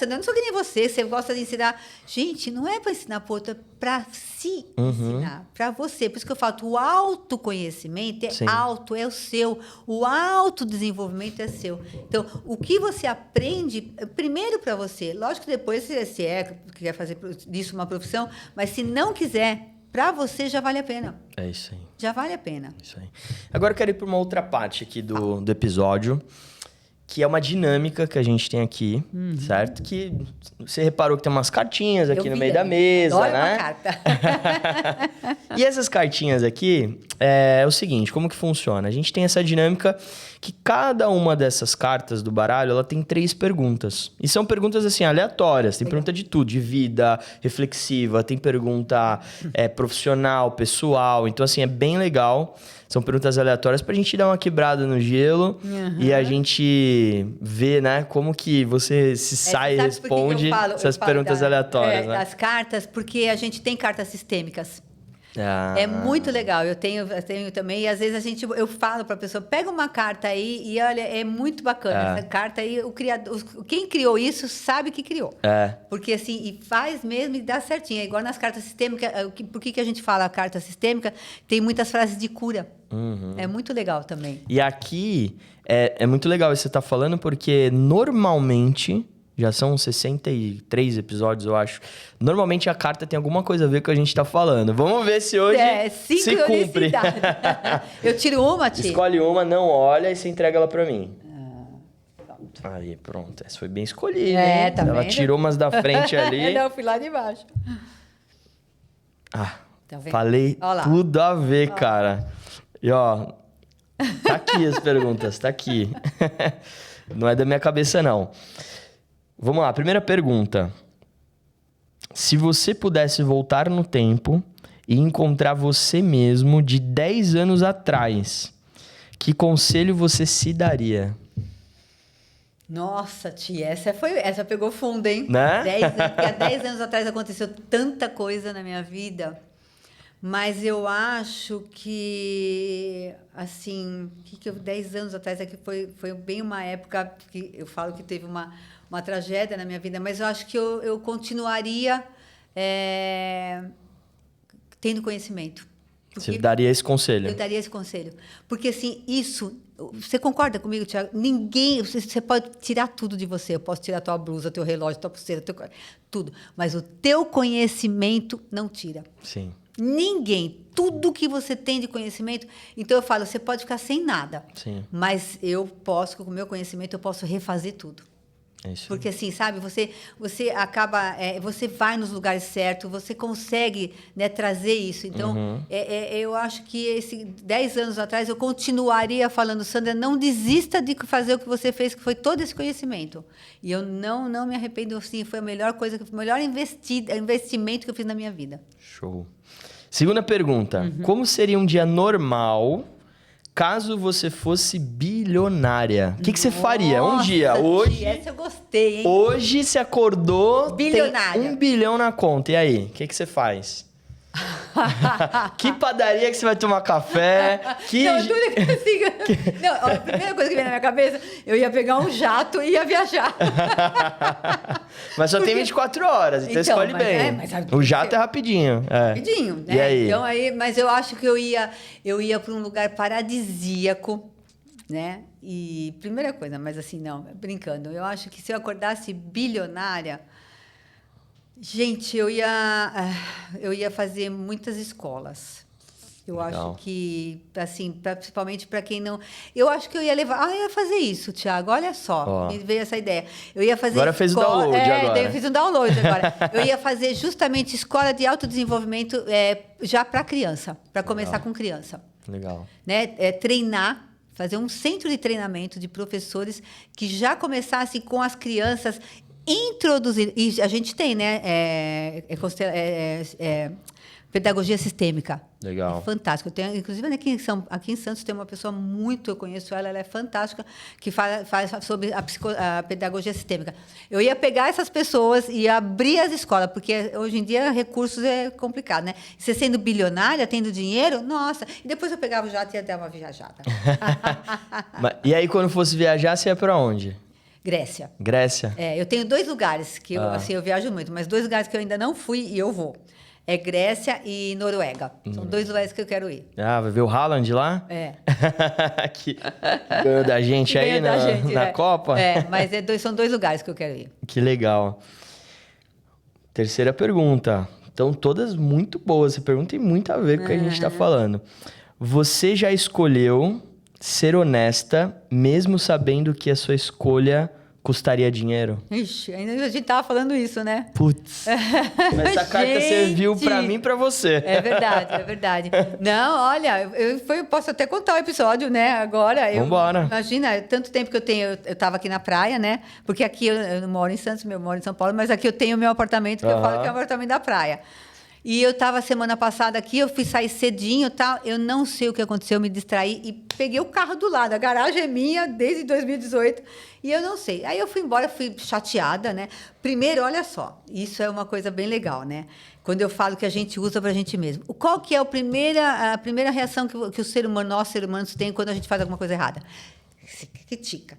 não sou que nem você gosta de ensinar. Gente, não é para ensinar para outra, para se ensinar, para você. Por isso que eu falo, o autoconhecimento é o seu, o autodesenvolvimento é seu. Então, o que você aprende, primeiro para você, lógico que depois se quer fazer disso uma profissão, mas se não quiser, para você já vale a pena. É isso aí. Já vale a pena. Isso aí. Agora eu quero ir para uma outra parte aqui do episódio, que é uma dinâmica que a gente tem aqui, certo? Que você reparou que tem umas cartinhas aqui no meio da mesa, adoro né? uma carta. E essas cartinhas aqui, é o seguinte, como que funciona? A gente tem essa dinâmica que cada uma dessas cartas do baralho, ela tem 3 perguntas. E são perguntas, assim, aleatórias. Tem pergunta de tudo, de vida, reflexiva, tem pergunta profissional, pessoal. Então, assim, é bem legal. São perguntas aleatórias pra gente dar uma quebrada no gelo e a gente ver, né, como que você se sai e responde essas perguntas aleatórias, né? As cartas, porque a gente tem cartas sistêmicas. É muito legal. Eu tenho também, e às vezes eu falo para a pessoa, pega uma carta aí e olha, é muito bacana. Essa carta aí, quem criou isso sabe que criou. Porque assim, e faz mesmo e dá certinho. É igual nas cartas sistêmicas, por que a gente fala carta sistêmica? Tem muitas frases de cura. É muito legal também. E aqui, é muito legal isso que você tá falando, porque normalmente... Já são 63 episódios, eu acho. Normalmente a carta tem alguma coisa a ver com o que a gente tá falando. Vamos ver se hoje se cumpre. Eu tiro uma, Ti. Escolhe uma, não olha e você entrega ela pra mim. Pronto. Aí, pronto. Essa foi bem escolhida, hein? Tá ela vendo? tirou umas da frente ali. Não, eu fui lá de baixo. Tá vendo? Falei tudo a ver, cara. E ó, tá aqui as perguntas, tá aqui. Não é da minha cabeça, não. Vamos lá, primeira pergunta. Se você pudesse voltar no tempo e encontrar você mesmo de 10 anos atrás, que conselho você se daria? Nossa, Tia, essa pegou fundo, hein? Né? Há 10 anos atrás aconteceu tanta coisa na minha vida, mas eu acho que, assim, 10 anos atrás aqui foi bem uma época que eu falo que teve uma tragédia na minha vida, mas eu acho que eu continuaria tendo conhecimento. Você daria esse conselho? Eu daria esse conselho. Porque, assim, isso... Você concorda comigo, Thiago? Ninguém... Você pode tirar tudo de você. Eu posso tirar tua blusa, teu relógio, tua pulseira, tudo. Mas o teu conhecimento não tira. Sim. Ninguém. Tudo que você tem de conhecimento... Então, eu falo, você pode ficar sem nada. Sim. Mas eu posso, com o meu conhecimento, eu posso refazer tudo. É isso. Porque assim, sabe, você acaba, você vai nos lugares certos, você consegue, né, trazer isso. Então, eu acho que 10 anos atrás eu continuaria falando, Sandra, não desista de fazer o que você fez, que foi todo esse conhecimento. E eu não me arrependo, assim, foi a melhor coisa, o melhor investimento que eu fiz na minha vida. Show. Segunda pergunta. Como seria um dia normal caso você fosse bilionária? O que você faria? Um dia, hoje... Essa eu gostei, hein? Hoje você acordou, bilionária. Tem 1 bilhão na conta. E aí? O que você faz? Que padaria que você vai tomar café? Não, a primeira coisa que vem na minha cabeça, eu ia pegar um jato e ia viajar. Mas só tem 24 horas, então escolhe bem. O jato é rapidinho. Rapidinho, né? E aí? Então, mas eu acho que eu ia para um lugar paradisíaco, né? E primeira coisa, mas assim, não, brincando, eu acho que se eu acordasse bilionária, gente, eu ia fazer muitas escolas. Eu Legal. acho que, assim, principalmente para quem não... Eu acho que eu ia levar... eu ia fazer isso, Thiago, olha só, me veio essa ideia. Eu ia fazer agora fez o download, agora. Daí eu fiz um download agora. Eu ia fazer justamente escola de autodesenvolvimento já para criança, para começar com criança. Legal. Né? Treinar, fazer um centro de treinamento de professores que já começasse com as crianças introduzir... E a gente tem, né? Pedagogia sistêmica. Legal. É fantástico. Eu tenho, inclusive, aqui em Santos tem uma pessoa eu conheço ela é fantástica, que faz sobre a pedagogia sistêmica. Eu ia pegar essas pessoas e abrir as escolas, porque hoje em dia recursos é complicado, né? Você sendo bilionária, tendo dinheiro, nossa. E depois eu pegava o jato e ia dar uma viajada. E aí, quando fosse viajar, você ia para onde? Grécia. Grécia? Eu tenho 2 lugares que eu viajo muito, mas 2 lugares que eu ainda não fui e eu vou. É Grécia e Noruega. São 2 lugares que eu quero ir. Vai ver o Haaland lá? Que ganhou da gente aí na Copa? Mas são 2 lugares que eu quero ir. Que legal. Terceira pergunta. Então, todas muito boas. Essa pergunta tem muito a ver com o que a gente está falando. Você já escolheu ser honesta, mesmo sabendo que a sua escolha custaria dinheiro? Ixi, ainda a gente tava falando isso, né? Putz. Mas essa carta serviu pra mim e pra você. É verdade. Não, olha, eu posso até contar o episódio, né? Agora. Vambora. Imagina, tanto tempo que eu tava aqui na praia, né? Porque aqui eu não moro em Santos, eu moro em São Paulo, mas aqui eu tenho o meu apartamento, que eu falo que é o apartamento da praia. E eu estava semana passada aqui, eu fui sair cedinho e tal, eu não sei o que aconteceu, eu me distraí e peguei o carro do lado. A garagem é minha desde 2018 e eu não sei. Aí eu fui embora, fui chateada, né? Primeiro, olha só, isso é uma coisa bem legal, né? Quando eu falo que a gente usa para a gente mesmo. Qual que é a primeira reação que nós, seres humanos, tem quando a gente faz alguma coisa errada? Se critica,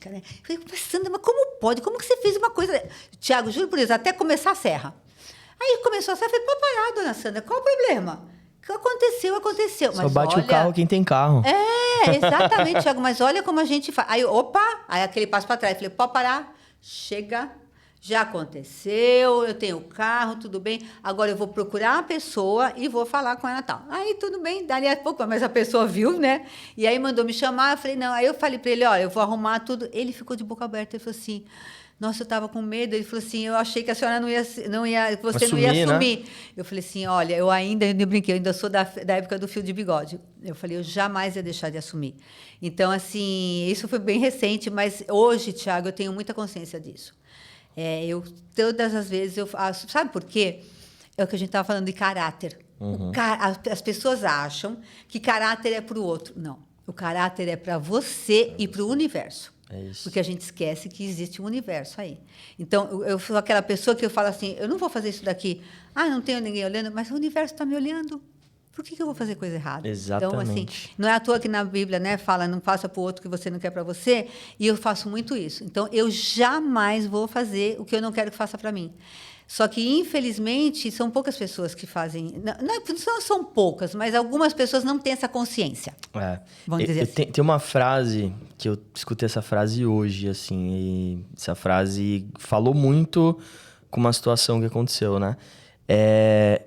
né? Eu fico pensando, mas como pode? Como que você fez uma coisa... Tiago, juro por Deus, até começar a serra. Aí começou a ser, eu falei, pode parar, dona Sandra, qual o problema? O que aconteceu. Só bate o carro quem tem carro. Exatamente, Thiago, mas olha como a gente faz. Aí, aí aquele passo para trás, eu falei, pode parar, chega, já aconteceu, eu tenho carro, tudo bem, agora eu vou procurar a pessoa e vou falar com ela tal. Aí tudo bem, dali a pouco, mas a pessoa viu, né? E aí mandou me chamar, eu falei, não, aí eu falei para ele, olha, eu vou arrumar tudo. Ele ficou de boca aberta, ele falou assim... Nossa, eu estava com medo. Ele falou assim, eu achei que a senhora não ia assumir. Né? Eu falei assim, olha, eu brinquei, eu ainda sou da época do fio de bigode. Eu falei, eu jamais ia deixar de assumir. Então, assim, isso foi bem recente, mas hoje, Thiago, eu tenho muita consciência disso. Todas as vezes, eu faço... Sabe por quê? É o que a gente estava falando de caráter. Uhum. As pessoas acham que caráter é para o outro. Não, o caráter é para você e para o universo. É isso. Porque a gente esquece que existe um universo aí. Então, eu sou aquela pessoa que eu falo assim, eu não vou fazer isso daqui. Não tenho ninguém olhando, mas o universo está me olhando. Por que eu vou fazer coisa errada? Exatamente. Então, assim, não é à toa que na Bíblia, né, fala, não faça para o outro o que você não quer para você. E eu faço muito isso. Então, eu jamais vou fazer o que eu não quero que faça para mim. Só que, infelizmente, são poucas pessoas que fazem... Não são poucas, mas algumas pessoas não têm essa consciência. Vamos dizer assim. Tem uma frase, que eu escutei essa frase hoje, assim, e essa frase falou muito com uma situação que aconteceu, né? É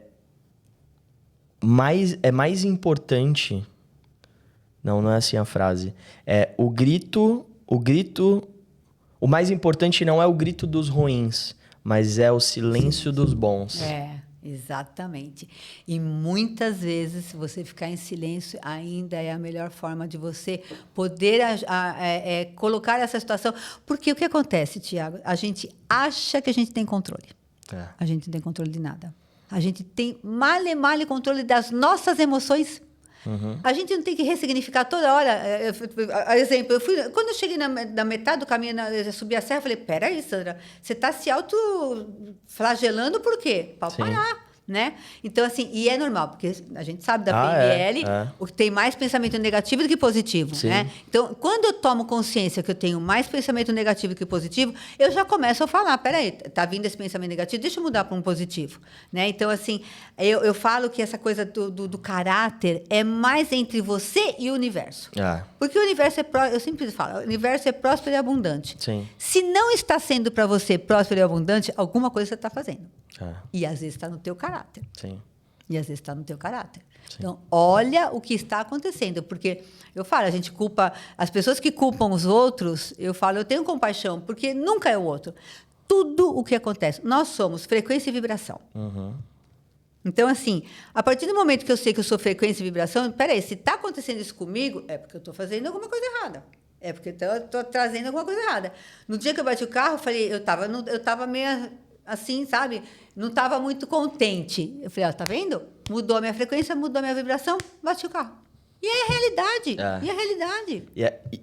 mais importante... Não é assim a frase. O mais importante não é o grito dos ruins, mas é o silêncio dos bons. Exatamente. E muitas vezes, se você ficar em silêncio, ainda é a melhor forma de você poder colocar essa situação. Porque o que acontece, Tiago? A gente acha que a gente tem controle. A gente não tem controle de nada. A gente tem male controle das nossas emoções. Uhum. A gente não tem que ressignificar toda hora. Exemplo, quando eu cheguei na metade do caminho, eu subi a serra, eu falei, peraí, Sandra, você está se autoflagelando por quê? Para parar. né? Então, assim, e é normal, porque a gente sabe da PNL, o que tem mais pensamento negativo do que positivo, né? Então, quando eu tomo consciência que eu tenho mais pensamento negativo que positivo, eu já começo a falar, peraí, tá vindo esse pensamento negativo, deixa eu mudar para um positivo, né? Então, assim, eu falo que essa coisa do caráter é mais entre você e o universo. Porque o universo eu sempre falo, o universo é próspero e abundante. Sim. Se não está sendo para você próspero e abundante, alguma coisa você está fazendo. E às vezes está no teu caráter. Sim. E às vezes está no teu caráter. Sim. Então, olha o que está acontecendo. Porque eu falo, a gente culpa... As pessoas que culpam os outros, eu falo, eu tenho compaixão, porque nunca é o outro. Tudo o que acontece, nós somos frequência e vibração. Então, assim, a partir do momento que eu sei que eu sou frequência e vibração, peraí, se está acontecendo isso comigo, é porque eu estou fazendo alguma coisa errada. É porque eu estou trazendo alguma coisa errada. No dia que eu bati o carro, eu falei, eu estava meio... assim, sabe? Não estava muito contente. Eu falei, tá vendo? Mudou a minha frequência, mudou a minha vibração, bati o carro. E é a realidade. E a realidade.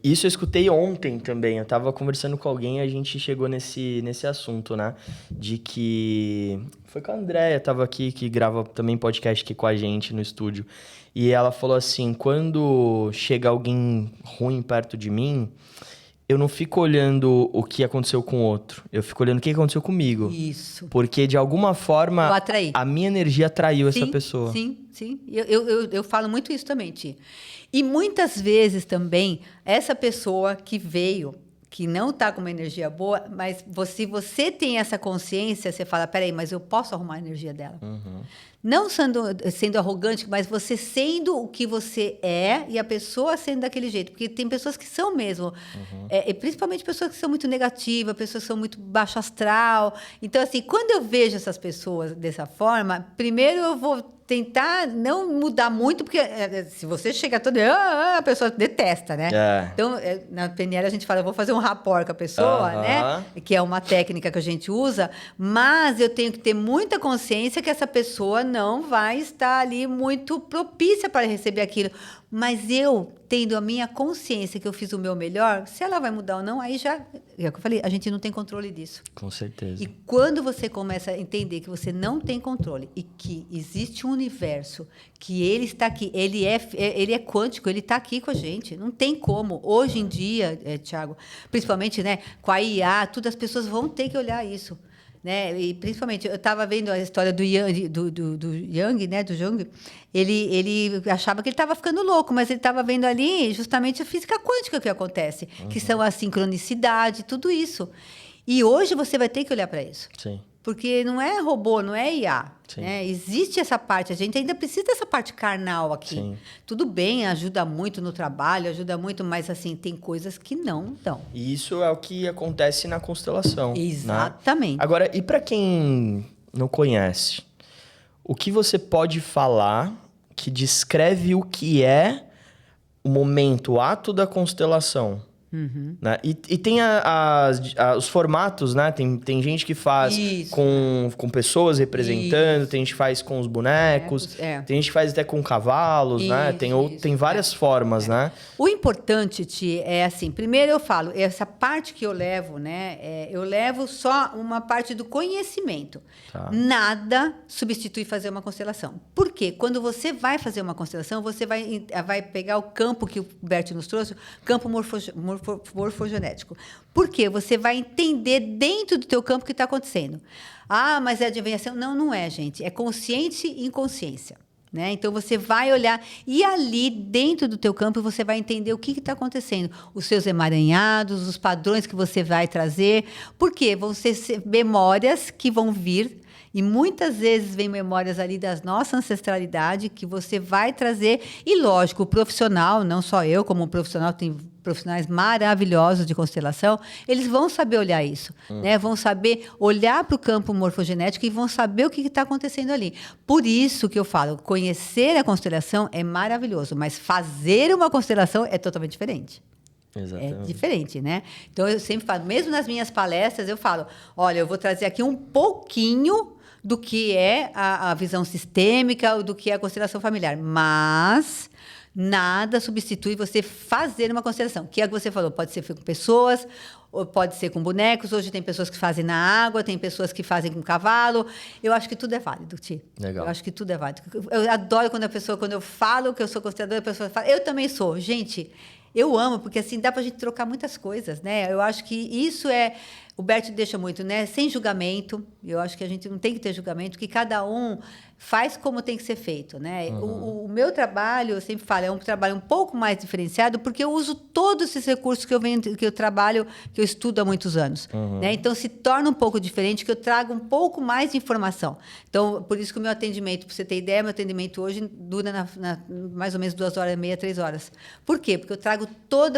Isso eu escutei ontem também. Eu estava conversando com alguém e a gente chegou nesse assunto, né? De que... Foi com a Andréia, estava aqui, que grava também podcast aqui com a gente no estúdio. E ela falou assim, quando chega alguém ruim perto de mim... Eu não fico olhando o que aconteceu com o outro. Eu fico olhando o que aconteceu comigo. Isso. Porque, de alguma forma, a minha energia atraiu essa pessoa. Sim. Eu falo muito isso também, Tia. E muitas vezes também, essa pessoa que veio, que não está com uma energia boa, mas se você tem essa consciência, você fala, peraí, mas eu posso arrumar a energia dela. Não sendo arrogante, mas você sendo o que você é e a pessoa sendo daquele jeito. Porque tem pessoas que são mesmo. E principalmente pessoas que são muito negativas, pessoas que são muito baixo astral. Então, assim, quando eu vejo essas pessoas dessa forma, primeiro eu vou tentar não mudar muito, porque se você chega todo... a pessoa detesta, né? Então, na PNL a gente fala, eu vou fazer um rapport com a pessoa, né? Que é uma técnica que a gente usa, mas eu tenho que ter muita consciência que essa pessoa não vai estar ali muito propícia para receber aquilo. Mas eu, tendo a minha consciência que eu fiz o meu melhor, se ela vai mudar ou não, aí já... É o que eu falei, a gente não tem controle disso. Com certeza. E quando você começa a entender que você não tem controle e que existe um universo, que ele está aqui, ele é quântico, ele está aqui com a gente, não tem como. Hoje em dia, Thiago, principalmente, né, com a IA, as pessoas vão ter que olhar isso. Né? E principalmente, eu estava vendo a história do Jung, né? Do Jung. Ele achava que ele estava ficando louco, mas ele estava vendo ali justamente a física quântica que acontece, que são a sincronicidade, tudo isso. E hoje você vai ter que olhar para isso. Sim. Porque não é robô, não é IA. Né? Existe essa parte, a gente ainda precisa dessa parte carnal aqui. Sim. Tudo bem, ajuda muito no trabalho, ajuda muito, mas assim, tem coisas que não dão. E isso é o que acontece na constelação. Exatamente. Né? Agora, e para quem não conhece, o que você pode falar que descreve o que é o momento, o ato da constelação? Né? E tem os formatos, né? Tem gente que faz com pessoas representando, tem gente que faz com os bonecos, tem gente que faz até com cavalos, né? Tem várias formas, né? O importante, Ti, é assim, primeiro eu falo, essa parte que eu levo, né? Eu levo só uma parte do conhecimento. Nada substitui fazer uma constelação. Por quê? Quando você vai fazer uma constelação, você vai pegar o campo que o Bert nos trouxe, campo morfogenético. Por quê? Você vai entender dentro do teu campo o que está acontecendo. Ah, mas é adivinhação? Não, não é, gente. É consciente e inconsciência. Né? Então, você vai olhar e ali dentro do teu campo você vai entender o que está acontecendo. Os seus emaranhados, os padrões que você vai trazer. Por quê? Vão ser memórias que vão vir. E muitas vezes vem memórias ali da nossa ancestralidade que você vai trazer. E, lógico, o profissional, não só eu, como um profissional, tem profissionais maravilhosos de constelação, eles vão saber olhar isso. Né? Vão saber olhar para o campo morfogenético e vão saber o que está acontecendo ali. Por isso que eu falo, conhecer a constelação é maravilhoso, mas fazer uma constelação é totalmente diferente. Exatamente. É diferente, né? Então, eu sempre falo, mesmo nas minhas palestras, eu falo, olha, eu vou trazer aqui um pouquinho do que é a visão sistêmica, do que é a constelação familiar, mas Nada substitui você fazer uma constelação. Que é o que você falou, pode ser com pessoas, ou pode ser com bonecos. Hoje tem pessoas que fazem na água, tem pessoas que fazem com cavalo. Eu acho que tudo é válido, Ti. Legal. Eu acho que tudo é válido. Eu adoro quando eu falo que eu sou consteladora, a pessoa fala, eu também sou. Gente, eu amo, porque assim dá pra gente trocar muitas coisas, né? Eu acho que isso é... O Bert deixa muito, né? Sem julgamento. Eu acho que a gente não tem que ter julgamento, que cada um faz como tem que ser feito, né? O meu trabalho, eu sempre falo, é um trabalho um pouco mais diferenciado, porque eu uso todos esses recursos que eu trabalho, que eu estudo há muitos anos, né? Então se torna um pouco diferente, que eu trago um pouco mais de informação. Então, por isso que o meu atendimento, para você ter ideia, meu atendimento hoje dura mais ou menos 2h30, 3 horas. Por quê? Porque eu trago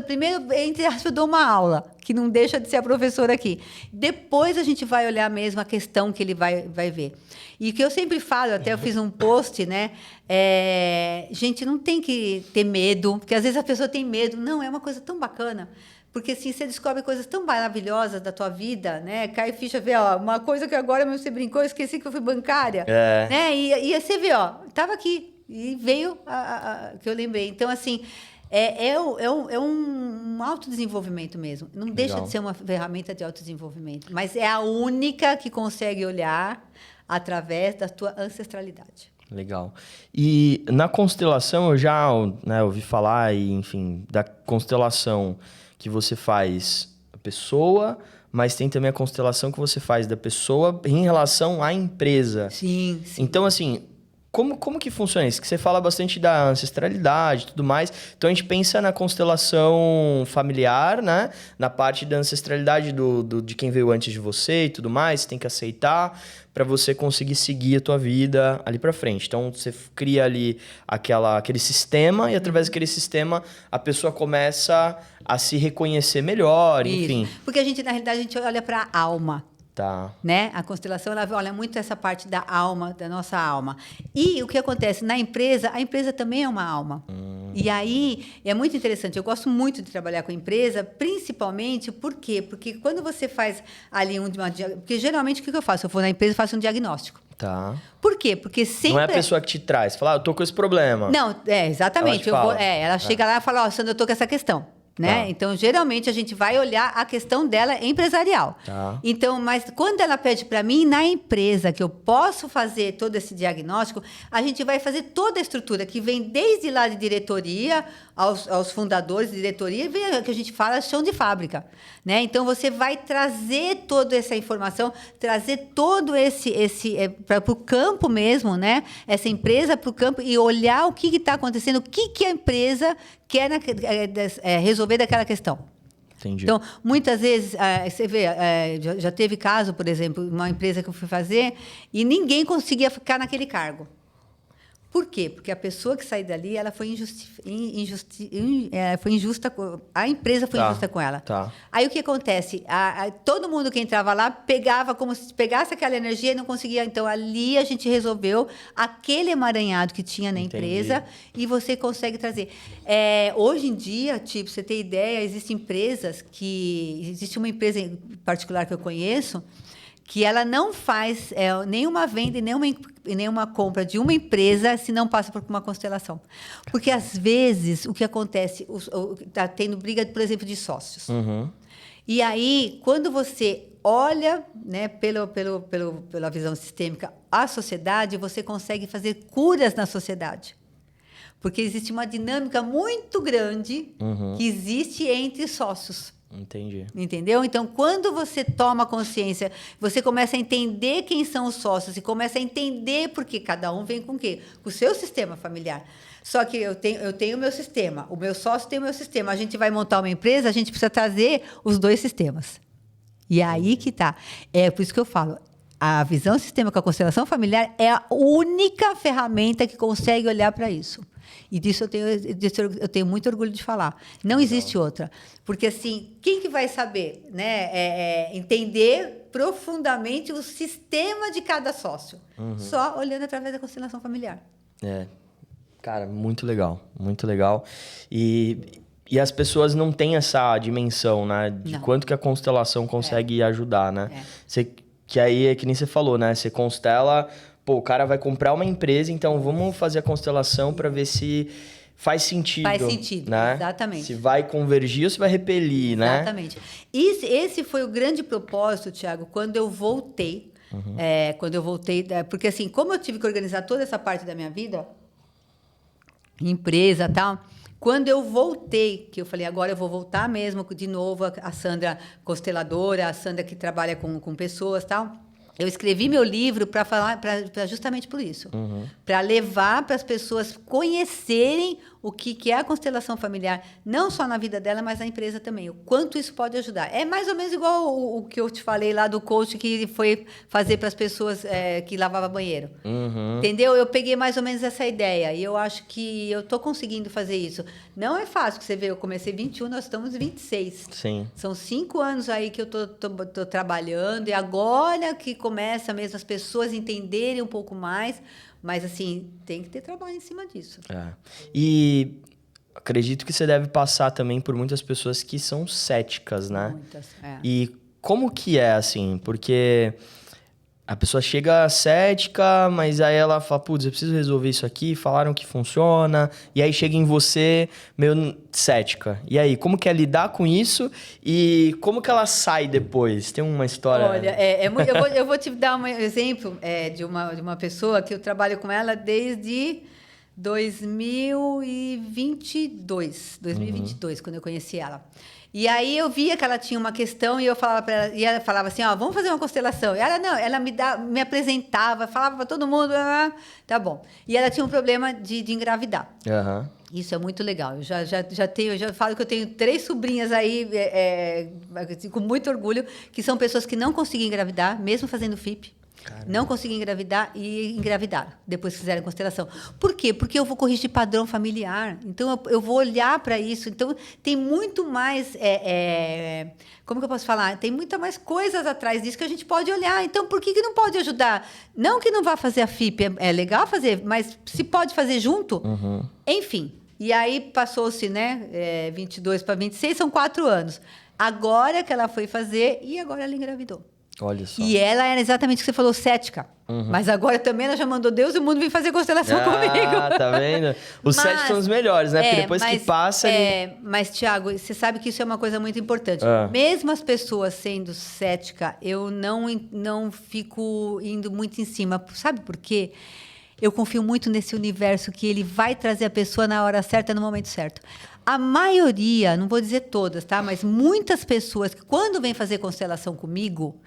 primeiro, entre aspas, eu dou uma aula, que não deixa de ser a professora aqui. Depois a gente vai olhar mesmo a questão que ele vai ver. E o que eu sempre falo, até eu fiz um post, né? Gente, não tem que ter medo, porque às vezes a pessoa tem medo. Não, é uma coisa tão bacana. Porque assim, você descobre coisas tão maravilhosas da tua vida, né? Cai ficha, vê, ó, uma coisa que agora você brincou, eu esqueci que eu fui bancária. Né? E você vê, ó, estava aqui. E veio que eu lembrei. Então, assim, é um autodesenvolvimento mesmo. Não deixa de ser uma ferramenta de autodesenvolvimento, mas é a única que consegue olhar através da tua ancestralidade. Legal. E na constelação, eu já ouvi falar, enfim, da constelação que você faz a pessoa, mas tem também a constelação que você faz da pessoa em relação à empresa. Sim. Então, assim, como que funciona isso? Que você fala bastante da ancestralidade e tudo mais. Então, a gente pensa na constelação familiar, né? Na parte da ancestralidade de quem veio antes de você e tudo mais. Você tem que aceitar para você conseguir seguir a tua vida ali para frente. Então, você cria ali aquele sistema e, através daquele sistema, a pessoa começa a se reconhecer melhor, enfim. Isso. Porque na realidade, a gente olha para a alma. Tá. Né? A constelação, ela olha muito essa parte da alma, da nossa alma. E o que acontece na empresa, a empresa também é uma alma. E aí, é muito interessante. Eu gosto muito de trabalhar com empresa, principalmente, por quê? Porque quando você faz ali porque geralmente, o que eu faço? Eu vou na empresa e faço um diagnóstico. Tá. Por quê? Porque sempre... Não é a pessoa que te traz. Fala, eu tô com esse problema. Não, exatamente. Ela chega lá e fala, Sandra, eu tô com essa questão. Né? Tá. Então, geralmente, a gente vai olhar a questão dela empresarial. Tá. Então, mas quando ela pede para mim, na empresa, que eu posso fazer todo esse diagnóstico, a gente vai fazer toda a estrutura, que vem desde lá de diretoria, aos fundadores de diretoria, vem o que a gente fala chão de fábrica. Né? Então, você vai trazer toda essa informação, trazer todo para o campo mesmo, né? Essa empresa para o campo e olhar o que está acontecendo, o que a empresa quer resolver daquela questão. Entendi. Então, muitas vezes, você vê, já teve caso, por exemplo, uma empresa que eu fui fazer e ninguém conseguia ficar naquele cargo. Por quê? Porque a pessoa que saiu dali, ela foi injusta, a empresa foi injusta com ela. Tá. Aí o que acontece? Todo mundo que entrava lá pegava como se pegasse aquela energia e não conseguia. Então, ali a gente resolveu aquele emaranhado que tinha na empresa e você consegue trazer. Hoje em dia, tipo, você ter ideia, existe uma empresa em particular que eu conheço, que ela não faz nenhuma venda e nenhuma compra de uma empresa se não passa por uma constelação. Porque, às vezes, o que acontece, está tendo briga, por exemplo, de sócios. E aí, quando você olha, né, pela visão sistêmica a sociedade, você consegue fazer curas na sociedade. Porque existe uma dinâmica muito grande que existe entre sócios. Entendi. Entendeu? Então, quando você toma consciência, você começa a entender quem são os sócios e começa a entender porque cada um vem com o quê? Com o seu sistema familiar. Só que eu tenho o meu sistema, o meu sócio tem o meu sistema. A gente vai montar uma empresa, a gente precisa trazer os dois sistemas. E é aí que está. É por isso que eu falo, a visão sistêmica com a constelação familiar é a única ferramenta que consegue olhar para isso. E disso eu tenho muito orgulho de falar. Não existe outra. Porque, assim, quem que vai saber, né, entender profundamente o sistema de cada sócio? Só olhando através da constelação familiar. Cara, muito legal. Muito legal. E as pessoas não têm essa dimensão, né? De quanto que a constelação consegue ajudar, né? Que aí é que nem você falou, né? Você constela... Pô, o cara vai comprar uma empresa, então vamos fazer a constelação para ver se faz sentido. Faz sentido, né? exatamente. Se vai convergir ou se vai repelir, né? Exatamente. Esse foi o grande propósito, Thiago, quando eu voltei. Porque assim, como eu tive que organizar toda essa parte da minha vida, empresa e tal, quando eu voltei, que eu falei, agora eu vou voltar mesmo de novo, a Sandra consteladora, a Sandra que trabalha com pessoas e tal. Eu escrevi meu livro para falar, justamente por isso, para levar para as pessoas conhecerem o que é a constelação familiar, não só na vida dela, mas na empresa também, o quanto isso pode ajudar. É mais ou menos igual o que eu te falei lá do coach que foi fazer para as pessoas que lavavam banheiro. Entendeu? Eu peguei mais ou menos essa ideia e eu acho que eu estou conseguindo fazer isso. Não é fácil, você vê, eu comecei 21, nós estamos 26. Sim. São 5 anos aí que eu tô trabalhando e agora que começa mesmo as pessoas entenderem um pouco mais, mas assim, tem que ter trabalho em cima disso. E acredito que você deve passar também por muitas pessoas que são céticas, né? Muitas, E como que é, assim? Porque a pessoa chega cética, mas aí ela fala, putz, eu preciso resolver isso aqui, falaram que funciona, e aí chega em você meio cética. E aí, como que é lidar com isso e como que ela sai depois? Tem uma história... Olha, eu vou te dar um exemplo de uma pessoa que eu trabalho com ela desde 2022, quando eu conheci ela. E aí eu via que ela tinha uma questão e eu falava para ela, e ela falava assim, vamos fazer uma constelação. E ela me apresentava, falava para todo mundo, tá bom. E ela tinha um problema de engravidar. Isso é muito legal. Eu já falo que eu tenho 3 sobrinhas aí, com muito orgulho, que são pessoas que não conseguem engravidar, mesmo fazendo FIP. Caramba. Não conseguem engravidar e engravidaram depois que fizeram a constelação. Por quê? Porque eu vou corrigir padrão familiar. Então, eu vou olhar para isso. Então, tem muito mais... como que eu posso falar? Tem muita mais coisas atrás disso que a gente pode olhar. Então, por que não pode ajudar? Não que não vá fazer a FIP, é legal fazer, mas se pode fazer junto, enfim. E aí, passou-se, né? 22 para 26, são 4 anos. Agora que ela foi fazer e agora ela engravidou. Olha só. E ela era exatamente o que você falou, cética. Mas agora também ela já mandou Deus e o mundo vir fazer constelação comigo. Tá vendo? Os céticos são os melhores, né? Porque depois que passa... Mas, Thiago, você sabe que isso é uma coisa muito importante. Mesmo as pessoas sendo céticas, eu não fico indo muito em cima. Sabe por quê? Eu confio muito nesse universo que ele vai trazer a pessoa na hora certa, no momento certo. A maioria, não vou dizer todas, tá? Mas muitas pessoas que quando vêm fazer constelação comigo,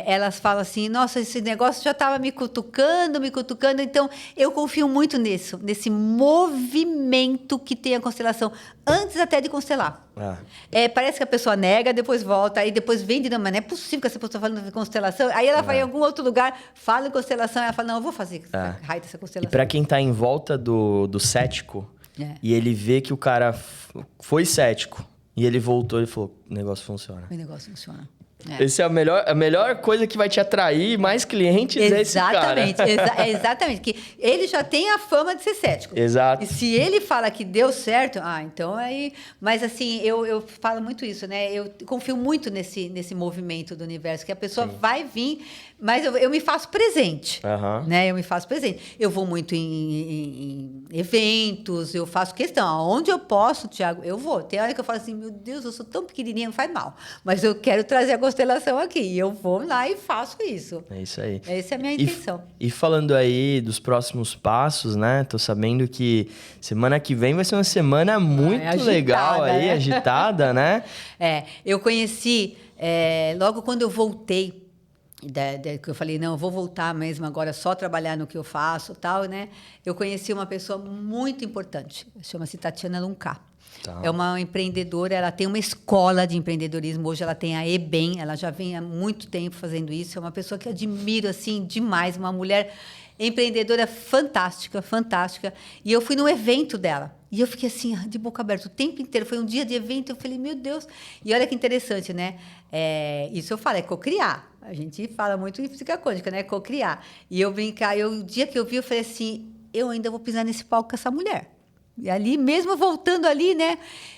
elas falam assim, nossa, esse negócio já estava me cutucando. Então, eu confio muito nesse movimento que tem a constelação, antes até de constelar. Parece que a pessoa nega, depois volta, aí depois vem de novo, mas não é possível que essa pessoa está falando de constelação. Aí ela vai em algum outro lugar, fala em constelação, ela fala, não, eu vou fazer raio dessa constelação. E para quem está em volta do cético, e ele vê que o cara foi cético, e ele voltou e falou, o negócio funciona. O negócio funciona. Essa é a melhor coisa que vai te atrair mais clientes. Exatamente, é esse cara. Exatamente. Que ele já tem a fama de ser cético. Exato. E se ele fala que deu certo, então aí... Mas assim, eu falo muito isso, né? Eu confio muito nesse movimento do universo, que a pessoa vai vir, mas eu me faço presente. Né? Eu me faço presente. Eu vou muito em eventos, eu faço questão. Aonde eu posso, Thiago, eu vou. Tem hora que eu falo assim, meu Deus, eu sou tão pequenininha, não faz mal. Mas eu quero trazer a constelação aqui. E eu vou lá e faço isso. É isso aí. Essa é a minha intenção. E falando aí dos próximos passos, né? Tô sabendo que semana que vem vai ser uma semana muito legal aí, agitada, né? Eu conheci, logo quando eu voltei, que eu falei, não, eu vou voltar mesmo agora só trabalhar no que eu faço e tal, né? Eu conheci uma pessoa muito importante, chama-se Tatiana Luncar. É uma empreendedora, ela tem uma escola de empreendedorismo, hoje ela tem a EBEM, ela já vem há muito tempo fazendo isso, é uma pessoa que eu admiro, assim, demais, uma mulher empreendedora fantástica, e eu fui no evento dela, e eu fiquei assim, de boca aberta, o tempo inteiro, foi um dia de evento, eu falei, meu Deus, e olha que interessante, né, isso eu falo, é cocriar, a gente fala muito em física quântica, né, cocriar, e eu brincar, o dia que eu vi, eu falei assim, eu ainda vou pisar nesse palco com essa mulher. E ali, mesmo voltando ali, né?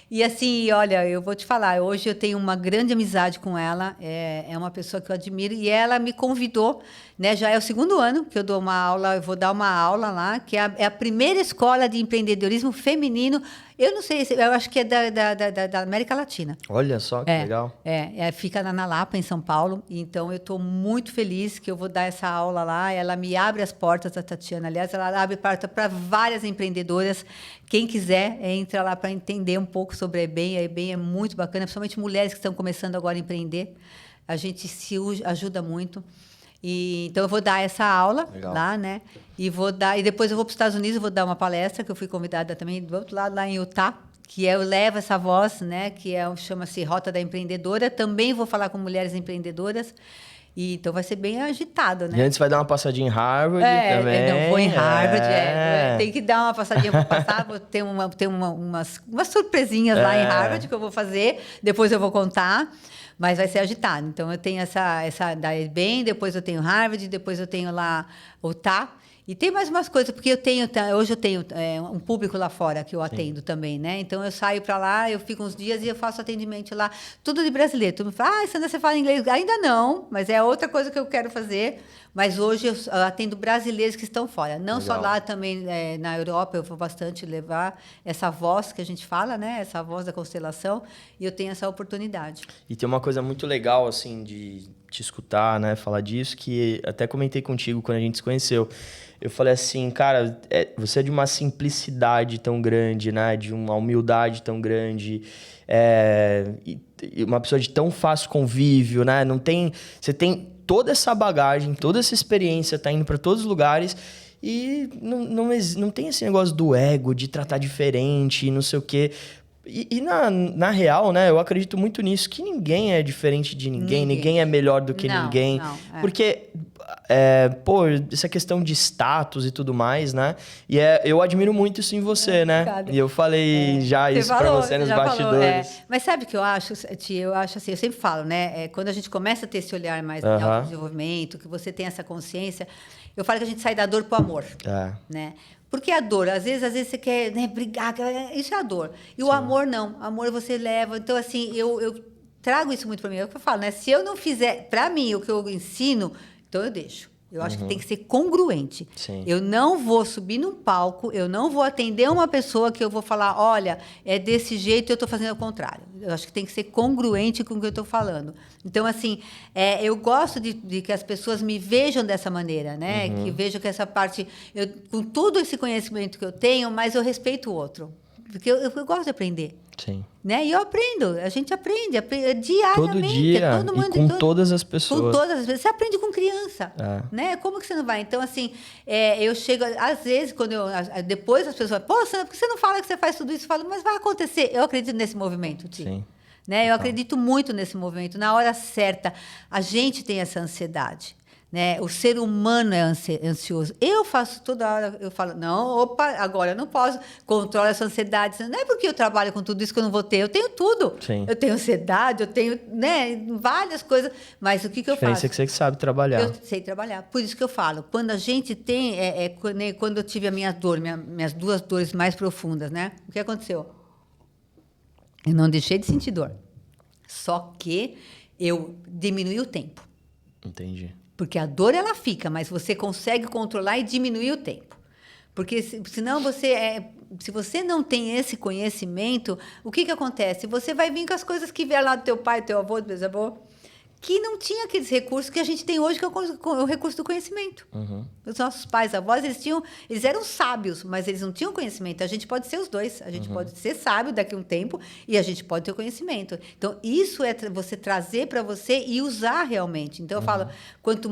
E assim, olha, eu vou te falar, hoje eu tenho uma grande amizade com ela, é uma pessoa que eu admiro, e ela me convidou, né? Já é o segundo ano que eu dou uma aula, eu vou dar uma aula lá, que é a primeira escola de empreendedorismo feminino. Eu não sei, eu acho que é da América Latina. Olha só que legal. Fica na Lapa, em São Paulo. Então, eu estou muito feliz que eu vou dar essa aula lá. Ela me abre as portas, a Tatiana. Aliás, ela abre porta para várias empreendedoras. Quem quiser, entra lá para entender um pouco sobre a EBEM. A EBEM é muito bacana, principalmente mulheres que estão começando agora a empreender. A gente se ajuda muito. Então, eu vou dar essa aula lá, né? E depois eu vou para os Estados Unidos, eu vou dar uma palestra, que eu fui convidada também do outro lado, lá em Utah, que eu levo essa voz, né? Que chama-se Rota da Empreendedora. Também vou falar com mulheres empreendedoras. Então vai ser bem agitado, né? E antes vai dar uma passadinha em Harvard também. Não, vou em Harvard, tem que dar uma passadinha para passar. Vou ter umas surpresinhas lá em Harvard que eu vou fazer, depois eu vou contar. Mas vai ser agitado. Então, eu tenho essa da EBEM, depois eu tenho Harvard, depois eu tenho lá o Utah. E tem mais umas coisas, porque hoje eu tenho um público lá fora que eu atendo também, né? Então, eu saio para lá, eu fico uns dias e eu faço atendimento lá, tudo de brasileiro. Todo mundo fala, Sandra, você fala inglês? Ainda não, mas é outra coisa que eu quero fazer. Mas hoje eu atendo brasileiros que estão fora. Não só lá, também na Europa, eu vou bastante levar essa voz que a gente fala, né? Essa voz da constelação, e eu tenho essa oportunidade. E tem uma coisa muito legal, assim, de te escutar, né? Falar disso, que até comentei contigo quando a gente se conheceu. Eu falei assim, cara, você é de uma simplicidade tão grande, né? De uma humildade tão grande. E uma pessoa de tão fácil convívio, né? Você tem toda essa bagagem, toda essa experiência, tá indo para todos os lugares e não tem esse negócio do ego, de tratar diferente, não sei o quê. E na real, né, eu acredito muito nisso, que ninguém é diferente de ninguém é melhor do que ninguém. Porque, essa questão de status e tudo mais, né? E eu admiro muito isso em você, né? Obrigada. E eu falei isso pra você nos bastidores. Mas sabe o que eu acho, Tia? Eu acho assim, eu sempre falo, né? Quando a gente começa a ter esse olhar mais de autodesenvolvimento, que você tem essa consciência, eu falo que a gente sai da dor pro amor, né? Porque a dor, às vezes você quer, né, brigar, isso é a dor. E o amor, não. O amor você leva. Então, assim, eu trago isso muito para mim. É o que eu falo, né? Se eu não fizer, para mim, o que eu ensino, então eu deixo. Eu acho que tem que ser congruente. Sim. Eu não vou subir num palco, eu não vou atender uma pessoa que eu vou falar, olha, é desse jeito e eu estou fazendo ao contrário. Eu acho que tem que ser congruente com o que eu estou falando. Então, assim, eu gosto de que as pessoas me vejam dessa maneira, né? Que vejam que essa parte, com todo esse conhecimento que eu tenho, mas eu respeito o outro. Porque eu gosto de aprender. Sim. Né? E eu aprendo, a gente aprende diariamente. Todo dia, todo mundo, e com todas as pessoas. Com todas as pessoas. Você aprende com criança, né? Como que você não vai? Então, assim, eu chego, às vezes, depois as pessoas falam, pô, Sandra, por que você não fala que você faz tudo isso? Eu falo, mas vai acontecer. Eu acredito nesse movimento, Ti. Sim. Né? Eu acredito muito nesse movimento. Na hora certa, a gente tem essa ansiedade. Né? O ser humano é ansioso. Eu faço toda hora, eu falo, não, opa, agora eu não posso, controlo essa ansiedade. Não é porque eu trabalho com tudo isso que eu não vou ter, eu tenho tudo. Sim. Eu tenho ansiedade, eu tenho, né, várias coisas, mas o que eu faço? É que você sabe trabalhar. Eu sei trabalhar. Por isso que eu falo, quando a gente tem, quando eu tive a minha dor, minhas duas dores mais profundas, né? O que aconteceu? Eu não deixei de sentir dor. Só que eu diminui o tempo. Entendi. Porque a dor, ela fica, mas você consegue controlar e diminuir o tempo. Porque senão se você não tem esse conhecimento, o que acontece? Você vai vir com as coisas que vieram lá do teu pai, do teu avô, do teu avô, que não tinha aqueles recursos que a gente tem hoje, que é o recurso do conhecimento. Os nossos pais, avós, eles eram sábios, mas eles não tinham conhecimento. A gente pode ser os dois. A gente pode ser sábio daqui a um tempo e a gente pode ter conhecimento. Então, isso é você trazer para você e usar realmente. Então, eu falo, quando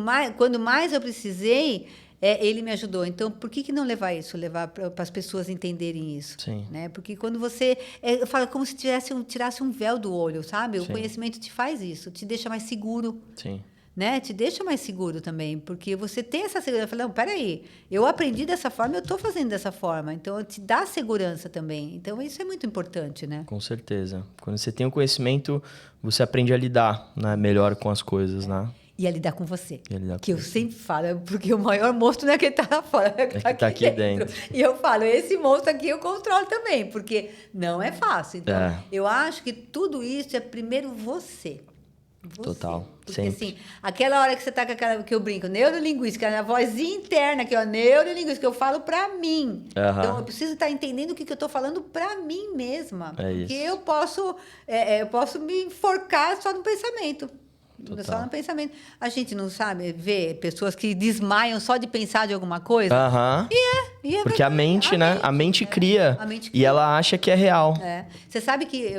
mais eu precisei, ele me ajudou. Então, por que não levar isso? Levar para as pessoas entenderem isso. Sim. Né? Porque quando você... eu falo como se tirasse um véu do olho, sabe? Sim. O conhecimento te faz isso, te deixa mais seguro. Sim. Né? Te deixa mais seguro também, porque você tem essa segurança. Fala, não, peraí, eu aprendi dessa forma, eu estou fazendo dessa forma. Então, te dá segurança também. Então, isso é muito importante, né? Com certeza. Quando você tem o conhecimento, você aprende a lidar, né, melhor com as coisas, né? ia lidar com você. Ia lidar com que eu você. sempre falo, porque o maior monstro não é que tá lá fora, é que tá aqui dentro. E eu falo, esse monstro aqui eu controlo também, porque não é fácil. Então, eu acho que tudo isso é primeiro você. Total. Porque sempre. assim, aquela hora que você tá com aquela que eu brinco, neurolinguística, a vozinha interna aqui, ó, neurolinguística, que eu falo pra mim. Então eu preciso estar entendendo o que eu tô falando pra mim mesma. Porque eu posso me enforcar só no pensamento. Total. Só no pensamento. A gente não sabe ver pessoas que desmaiam só de pensar de alguma coisa. E é porque a mente, né? A mente cria. A mente E cria. ela acha que é real. Você sabe que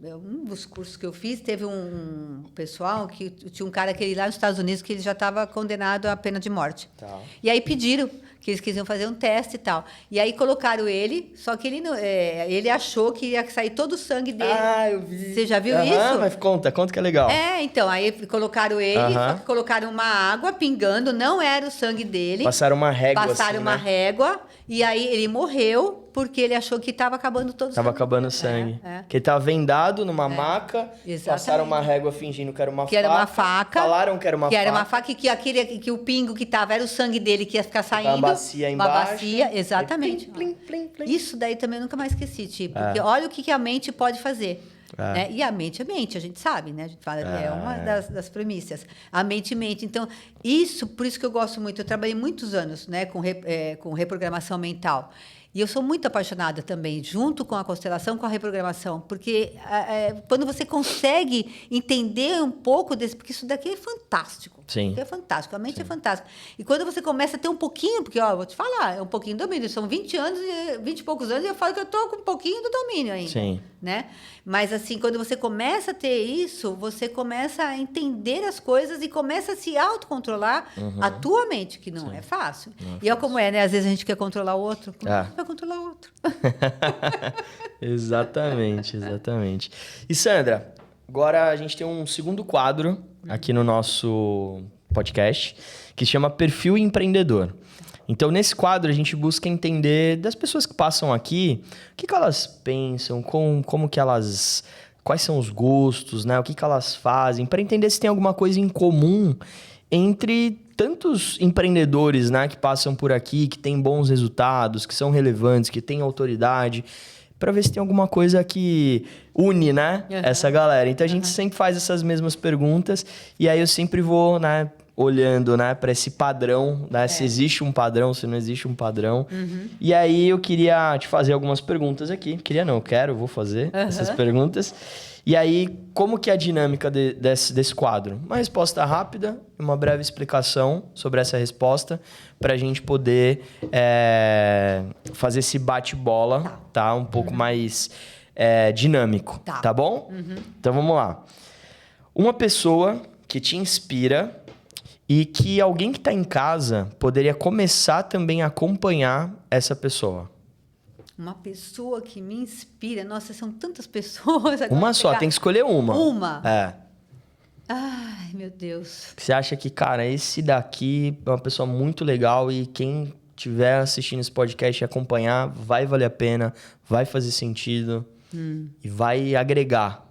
um dos cursos que eu fiz, teve um pessoal que tinha um cara que ele lá nos Estados Unidos que ele já estava condenado à pena de morte. Tá. E aí pediram que eles quisiam fazer um teste e tal. E aí colocaram ele, só que ele não, ele achou que ia sair todo o sangue dele. Eu vi. Você já viu isso? Mas conta que é legal. Então, aí colocaram ele, só que colocaram uma água pingando, não era o sangue dele. Passaram uma régua Passaram uma régua, e aí ele morreu porque ele achou que estava acabando todo o sangue. Tava acabando o sangue. Que ele tava vendado numa maca, Exatamente. passaram uma régua fingindo que era uma faca. Que era uma faca. Falaram que era uma faca. Que era uma faca e que o pingo que tava era o sangue dele que ia ficar saindo. Uma bacia embaixo. Uma bacia, exatamente. Plim, plim, plim. Isso daí também eu nunca mais esqueci, tipo, porque olha o que a mente pode fazer. Né? E a mente é mente, a gente sabe, né? A gente fala, é uma das premissas. A mente mente. Então, por isso que eu gosto muito. Eu trabalhei muitos anos, né, com reprogramação mental. E eu sou muito apaixonada também, junto com a constelação, com a reprogramação, porque quando você consegue entender um pouco desse, porque isso daqui é fantástico. Sim. É fantástico, a mente é fantástica. E quando você começa a ter um pouquinho, porque, ó, vou te falar, é um pouquinho de domínio, são 20 e poucos anos, e eu falo que eu tô com um pouquinho do domínio ainda. Sim. Né? Mas, assim, quando você começa a ter isso, você começa a entender as coisas e começa a se autocontrolar a tua mente, que não é fácil. E é como é, né? Às vezes a gente quer controlar o outro. Como é que vai controlar o outro? Exatamente. E, Sandra, agora a gente tem um segundo quadro aqui no nosso podcast, que chama Perfil Empreendedor. Então, nesse quadro, a gente busca entender das pessoas que passam aqui, o que elas pensam, como que elas... Quais são os gostos, né? O que elas fazem, para entender se tem alguma coisa em comum entre tantos empreendedores, né, que passam por aqui, que têm bons resultados, que são relevantes, que têm autoridade, para ver se tem alguma coisa que une, né, essa galera. Então, a gente sempre faz essas mesmas perguntas e aí eu sempre vou, né, olhando, né, para esse padrão, né, se existe um padrão, se não existe um padrão. E aí eu queria te fazer algumas perguntas aqui. Vou fazer essas perguntas. E aí, como que é a dinâmica desse quadro? Uma resposta rápida, uma breve explicação sobre essa resposta, para a gente poder fazer esse bate-bola, tá? Um pouco mais dinâmico, tá bom? Então, vamos lá. Uma pessoa que te inspira e que alguém que está em casa poderia começar também a acompanhar essa pessoa. Uma pessoa que me inspira. Nossa, são tantas pessoas. Agora Uma só, tem que escolher uma. Uma? Ai, meu Deus. Você acha que, cara, esse daqui é uma pessoa muito legal e quem estiver assistindo esse podcast e acompanhar, vai valer a pena, vai fazer sentido e vai agregar.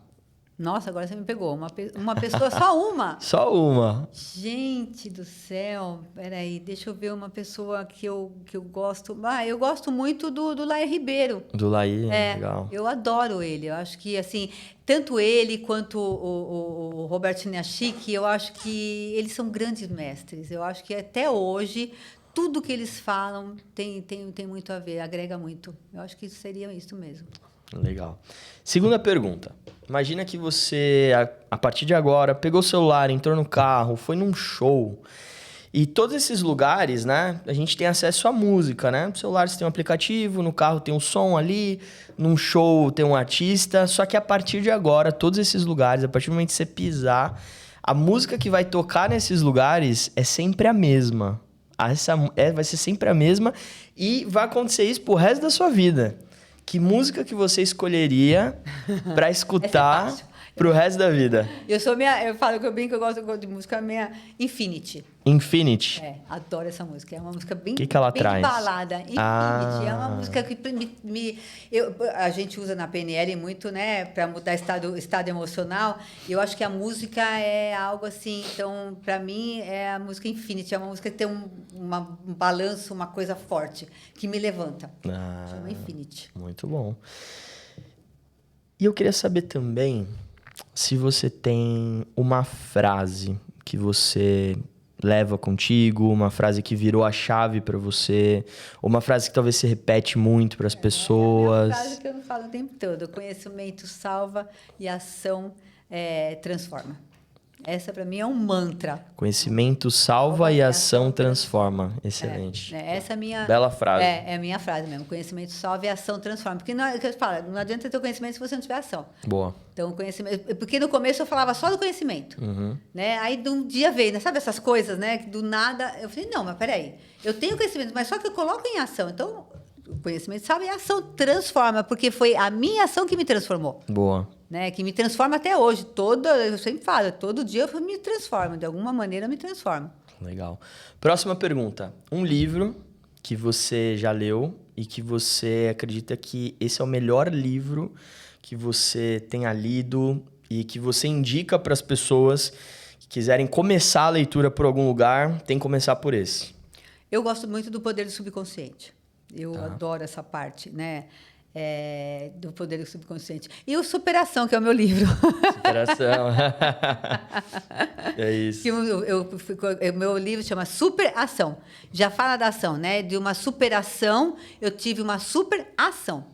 Nossa, agora você me pegou. Uma pessoa, só uma? Só uma. Gente do céu. Peraí, deixa eu ver uma pessoa que eu gosto. Eu gosto muito do Laí Ribeiro. Do Laí, legal. Eu adoro ele. Eu acho que, assim, tanto ele quanto o Roberto Chiniachik, eu acho que eles são grandes mestres. Eu acho que até hoje, tudo que eles falam tem muito a ver, agrega muito. Eu acho que seria isso mesmo. Legal. Segunda pergunta. Imagina que você, a partir de agora, pegou o celular, entrou no carro, foi num show. E todos esses lugares, né? A gente tem acesso à música, né? No celular você tem um aplicativo, no carro tem um som ali, num show tem um artista. Só que a partir de agora, todos esses lugares, a partir do momento que você pisar, a música que vai tocar nesses lugares é sempre a mesma. Vai ser sempre a mesma e vai acontecer isso pro resto da sua vida. Que música que você escolheria para escutar Pro resto da vida. Eu falo que eu brinco, eu gosto de música, minha Infinity. Infinity. Adoro essa música. É uma música bem, que ela bem traz? balada. Infinity. É uma música que a gente usa na PNL muito, né, para mudar estado emocional. Eu acho que a música é algo assim. Então, para mim, é a música Infinity. É uma música que tem um balanço, uma coisa forte, que me levanta. Chama Infinity. Muito bom. E eu queria saber também se você tem uma frase que você leva contigo, uma frase que virou a chave para você, ou uma frase que talvez se repete muito para as pessoas. É uma frase que eu não falo o tempo todo. Conhecimento salva e ação transforma. Essa, para mim, é um mantra. Conhecimento salva e ação transforma. Excelente. Essa é a minha... Bela frase. É a minha frase mesmo. Conhecimento salva e ação transforma. Porque não, eu falo, não adianta ter conhecimento se você não tiver ação. Boa. Então, conhecimento... Porque no começo eu falava só do conhecimento. Né? Aí, de um dia veio, né? Sabe essas coisas, né? Que do nada... Eu falei, não, mas peraí. Eu tenho conhecimento, mas só que eu coloco em ação. Então, o conhecimento salva e a ação transforma. Porque foi a minha ação que me transformou. Boa. Né, que me transforma até hoje. Eu sempre falo, todo dia eu me transformo, de alguma maneira eu me transformo. Legal. Próxima pergunta. Um livro que você já leu e que você acredita que esse é o melhor livro que você tenha lido e que você indica para as pessoas que quiserem começar a leitura por algum lugar, tem que começar por esse. Eu gosto muito do Poder do Subconsciente. Eu adoro essa parte, né? Do poder do subconsciente. E o Superação, que é o meu livro. Superação. É isso. O meu livro chama Superação. Já fala da ação, né? De uma superação, eu tive uma superação.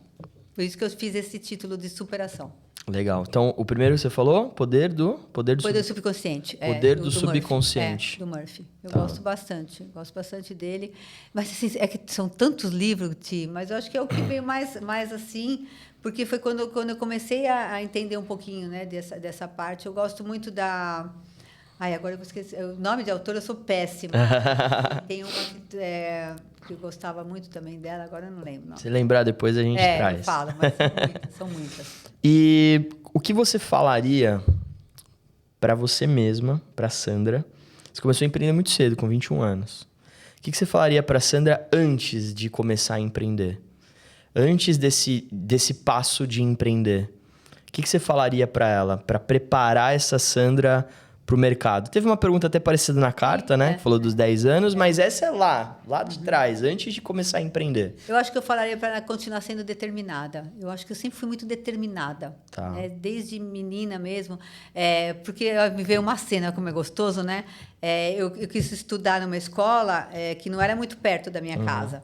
Por isso que eu fiz esse título de superação. Legal. Então, o primeiro que você falou, poder do subconsciente. Poder do subconsciente. Do Murphy. Eu gosto bastante dele. Mas assim, é que são tantos livros, Ti, mas eu acho que é o que veio mais assim, porque foi quando eu comecei a entender um pouquinho, né, dessa parte. Eu gosto muito da... agora eu vou esquecer. O nome de autora eu sou péssima. Tem uma que eu gostava muito também dela, agora eu não lembro. Não. Se lembrar depois a gente traz. Eu falo, mas são muitas. E o que você falaria para você mesma, para Sandra? Você começou a empreender muito cedo, com 21 anos. O que você falaria para Sandra antes de começar a empreender? Antes desse passo de empreender? O que você falaria para ela, para preparar essa Sandra para o mercado? Teve uma pergunta até parecida na carta, né? Que falou dos 10 anos, mas essa é lá de trás, antes de começar a empreender. Eu acho que eu falaria para ela continuar sendo determinada. Eu acho que eu sempre fui muito determinada. Tá. Desde menina mesmo. Porque me veio uma cena, como é gostoso, né? Eu quis estudar numa escola que não era muito perto da minha casa.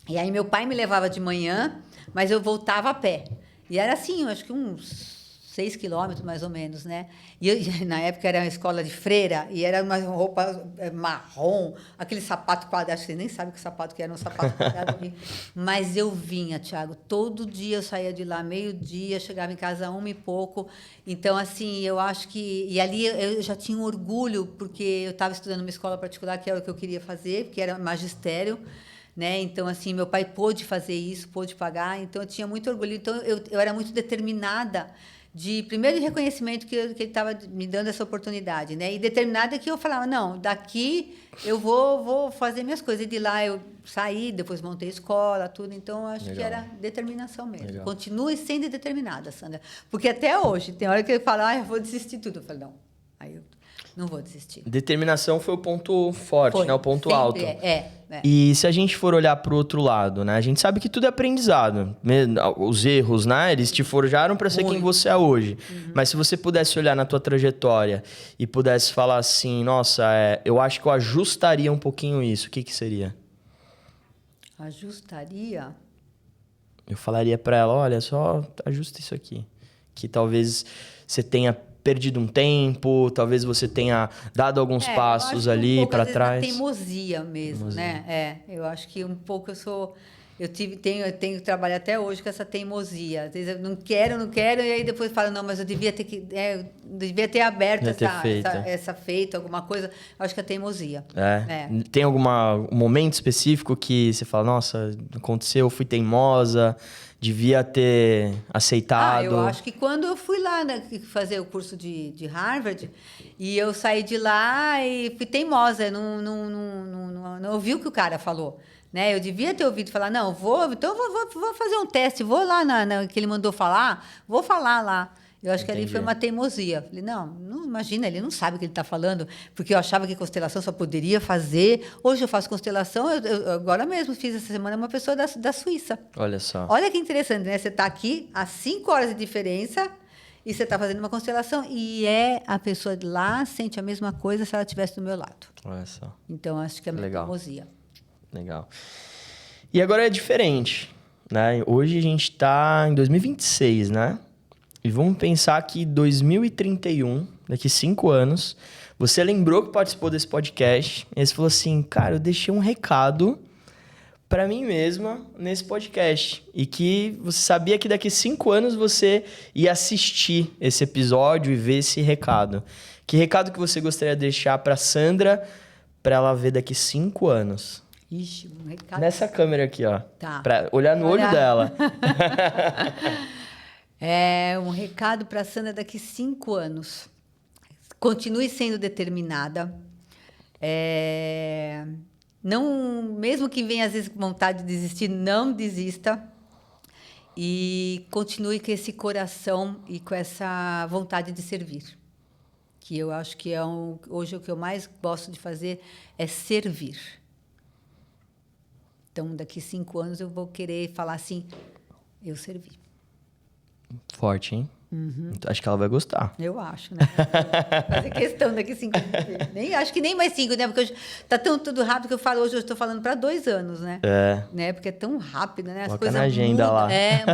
E aí meu pai me levava de manhã, mas eu voltava a pé. E era assim, eu acho que uns 6 quilômetros, mais ou menos, né? E na época era uma escola de freira, e era uma roupa marrom, aquele sapato quadrado, acho que você nem sabe que sapato que era, um sapato quadrado. Mas eu vinha, Thiago, todo dia eu saía de lá, meio-dia, chegava em casa 1 e pouco. Então, assim, eu acho que... E ali eu já tinha um orgulho, porque eu estava estudando numa escola particular, que era o que eu queria fazer, que era magistério, né? Então, assim, meu pai pôde fazer isso, pôde pagar, então eu tinha muito orgulho. Então, eu era muito determinada primeiro de reconhecimento que ele estava me dando essa oportunidade, né? E determinada que eu falava, não, daqui eu vou fazer minhas coisas. E de lá eu saí, depois montei escola, tudo. Então, eu acho que era determinação mesmo. Legal. Continue sendo determinada, Sandra. Porque até hoje, tem hora que ele fala, eu vou desistir tudo. Eu falo, não, aí eu não vou desistir. Determinação foi o ponto forte, né? O ponto sempre alto. E se a gente for olhar para o outro lado, né? A gente sabe que tudo é aprendizado. Os erros, né? Eles te forjaram para ser quem você é hoje. Mas se você pudesse olhar na tua trajetória e pudesse falar assim, nossa, eu acho que eu ajustaria um pouquinho isso, o que seria? Ajustaria? Eu falaria para ela, olha, só ajusta isso aqui. Que talvez você tenha perdido um tempo, talvez você tenha dado alguns passos ali para trás. Teimosia mesmo, né? Eu acho que um pouco eu tenho que trabalhar até hoje com essa teimosia. Às vezes eu não quero, e aí depois falo, não, mas eu devia ter aberto feito alguma coisa. Eu acho que é teimosia. Tem algum momento específico que você fala, nossa, aconteceu, eu fui teimosa, devia ter aceitado? Eu acho que quando eu fui lá, né, fazer o curso de Harvard, e eu saí de lá e fui teimosa, não ouvi o que o cara falou. Né? Eu devia ter ouvido falar, não, vou fazer um teste, vou lá que ele mandou falar, vou falar lá. Eu acho que ali foi uma teimosia. Falei, não imagina, ele não sabe o que ele está falando, porque eu achava que constelação só poderia fazer. Hoje eu faço constelação, eu agora mesmo fiz essa semana uma pessoa da Suíça. Olha só. Olha que interessante, né? Você está aqui a 5 horas de diferença e você está fazendo uma constelação e a pessoa de lá sente a mesma coisa se ela estivesse do meu lado. Olha só. Então, acho que é uma teimosia. Legal. E agora é diferente, né? Hoje a gente está em 2026, né? E vamos pensar que 2031, daqui 5 anos, você lembrou que participou desse podcast e você falou assim, cara, eu deixei um recado para mim mesma nesse podcast. E que você sabia que daqui 5 anos você ia assistir esse episódio e ver esse recado. Que recado que você gostaria de deixar para Sandra para ela ver daqui 5 anos? Ixi, um recado. Nessa câmera aqui, ó. Tá. Para olhar no olho dela. Um recado para a Sandra daqui 5 anos. Continue sendo determinada. Não, mesmo que venha às vezes com vontade de desistir, não desista. E continue com esse coração e com essa vontade de servir. Que eu acho que hoje o que eu mais gosto de fazer é servir. Então, daqui 5 anos eu vou querer falar assim, eu servi. Forte, hein? Uhum. Acho que ela vai gostar. Eu acho, né? Fazer questão daqui 5 anos. Acho que nem mais 5, né? Porque hoje tá tudo rápido que eu falo. Hoje eu estou falando para 2 anos, né? Né? Porque é tão rápido, né? As Coloca coisas na agenda mudam. lá.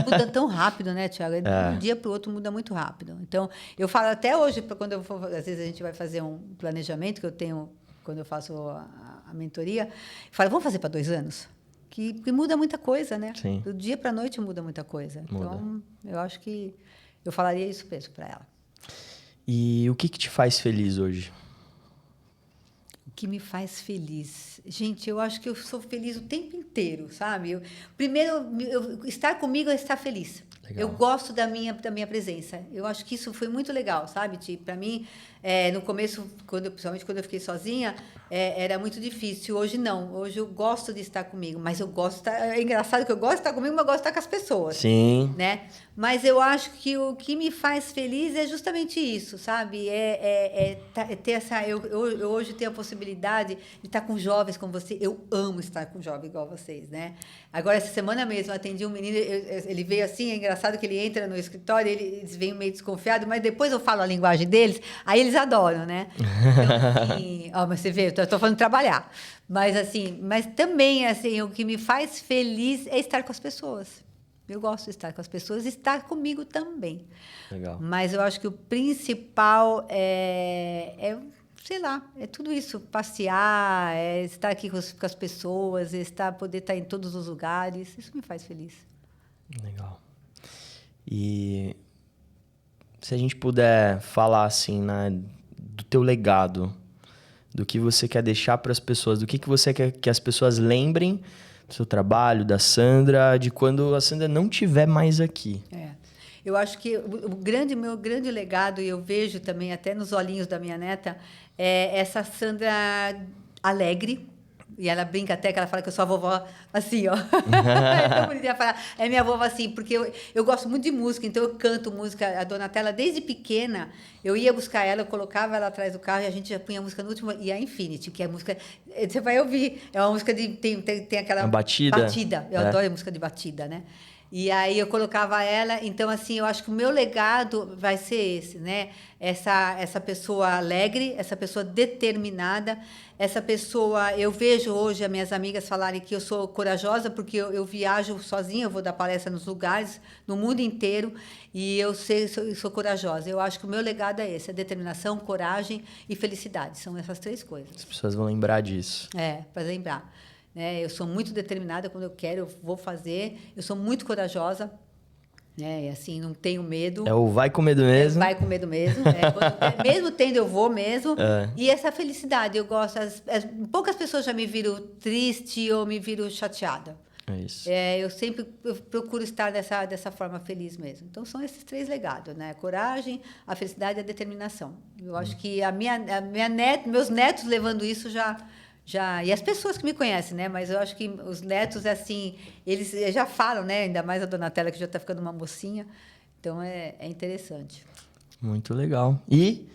Muda tão rápido, né, Thiago? De um dia para o outro muda muito rápido. Então, eu falo até hoje, quando eu for, às vezes a gente vai fazer um planejamento que eu tenho, quando eu faço a mentoria, eu falo, vamos fazer para 2 anos? Que muda muita coisa, né? Sim. Do dia para a noite muda muita coisa. Então, eu acho que eu falaria isso mesmo para ela. E o que te faz feliz hoje? O que me faz feliz? Gente, eu acho que eu sou feliz o tempo inteiro, sabe? Estar comigo é estar feliz. Legal. Eu gosto da minha presença. Eu acho que isso foi muito legal, sabe? Para mim, no começo, principalmente quando eu fiquei sozinha, era muito difícil. Hoje não. Hoje eu gosto de estar comigo, mas eu gosto de estar... É engraçado que eu gosto de estar comigo, mas eu gosto de estar com as pessoas. Sim. Né? Mas eu acho que o que me faz feliz é justamente isso, sabe? Ter essa... Eu hoje tenho a possibilidade de estar com jovens como você. Eu amo estar com jovens igual vocês, né? Agora, essa semana mesmo, eu atendi um menino, ele veio assim, é engraçado que ele entra no escritório, eles vêm meio desconfiados, mas depois eu falo a linguagem deles, aí eles adoram, né? Então, assim, mas você vê, eu estou falando de trabalhar. Mas também, assim, o que me faz feliz é estar com as pessoas. Eu gosto de estar com as pessoas e estar comigo também. Legal. Mas eu acho que o principal sei lá, é tudo isso, passear, estar aqui com as pessoas, poder estar em todos os lugares, isso me faz feliz. Legal. E se a gente puder falar assim, né, do teu legado, do que você quer deixar para as pessoas, do que você quer que as pessoas lembrem do seu trabalho, da Sandra, de quando a Sandra não estiver mais aqui. Eu acho que meu grande legado, e eu vejo também até nos olhinhos da minha neta, é essa Sandra alegre. E ela brinca até que ela fala que eu sou a vovó assim, ó. É tão bonitinha falar, é minha vovó assim, porque eu gosto muito de música, então eu canto música. A Donatella, desde pequena, eu ia buscar ela, eu colocava ela atrás do carro e a gente já punha a música no último. E a Infinity, que é a música. Você vai ouvir, é uma música de. Tem aquela. A batida. Eu adoro música de batida, né? E aí eu colocava ela, então assim, eu acho que o meu legado vai ser esse, né? Essa pessoa alegre, essa pessoa determinada, essa pessoa... Eu vejo hoje as minhas amigas falarem que eu sou corajosa porque eu viajo sozinha, eu vou dar palestra nos lugares, no mundo inteiro, e eu sou corajosa. Eu acho que o meu legado é esse, a determinação, coragem e felicidade. São essas 3 coisas. As pessoas vão lembrar disso. Para lembrar. Eu sou muito determinada, quando eu quero, eu vou fazer. Eu sou muito corajosa, e assim, não tenho medo. Vai com medo mesmo. Vai com medo mesmo. Mesmo tendo, eu vou mesmo. E essa felicidade, eu gosto. Poucas pessoas já me viram triste ou me viram chateada. É isso. Eu procuro estar dessa forma feliz mesmo. Então, são esses 3 legados, né? A coragem, a felicidade e a determinação. Eu acho que meus netos levando isso já... E as pessoas que me conhecem, né? Mas eu acho que os netos, assim, eles já falam, né? Ainda mais a Donatella, que já está ficando uma mocinha. Então, é interessante. Muito legal. E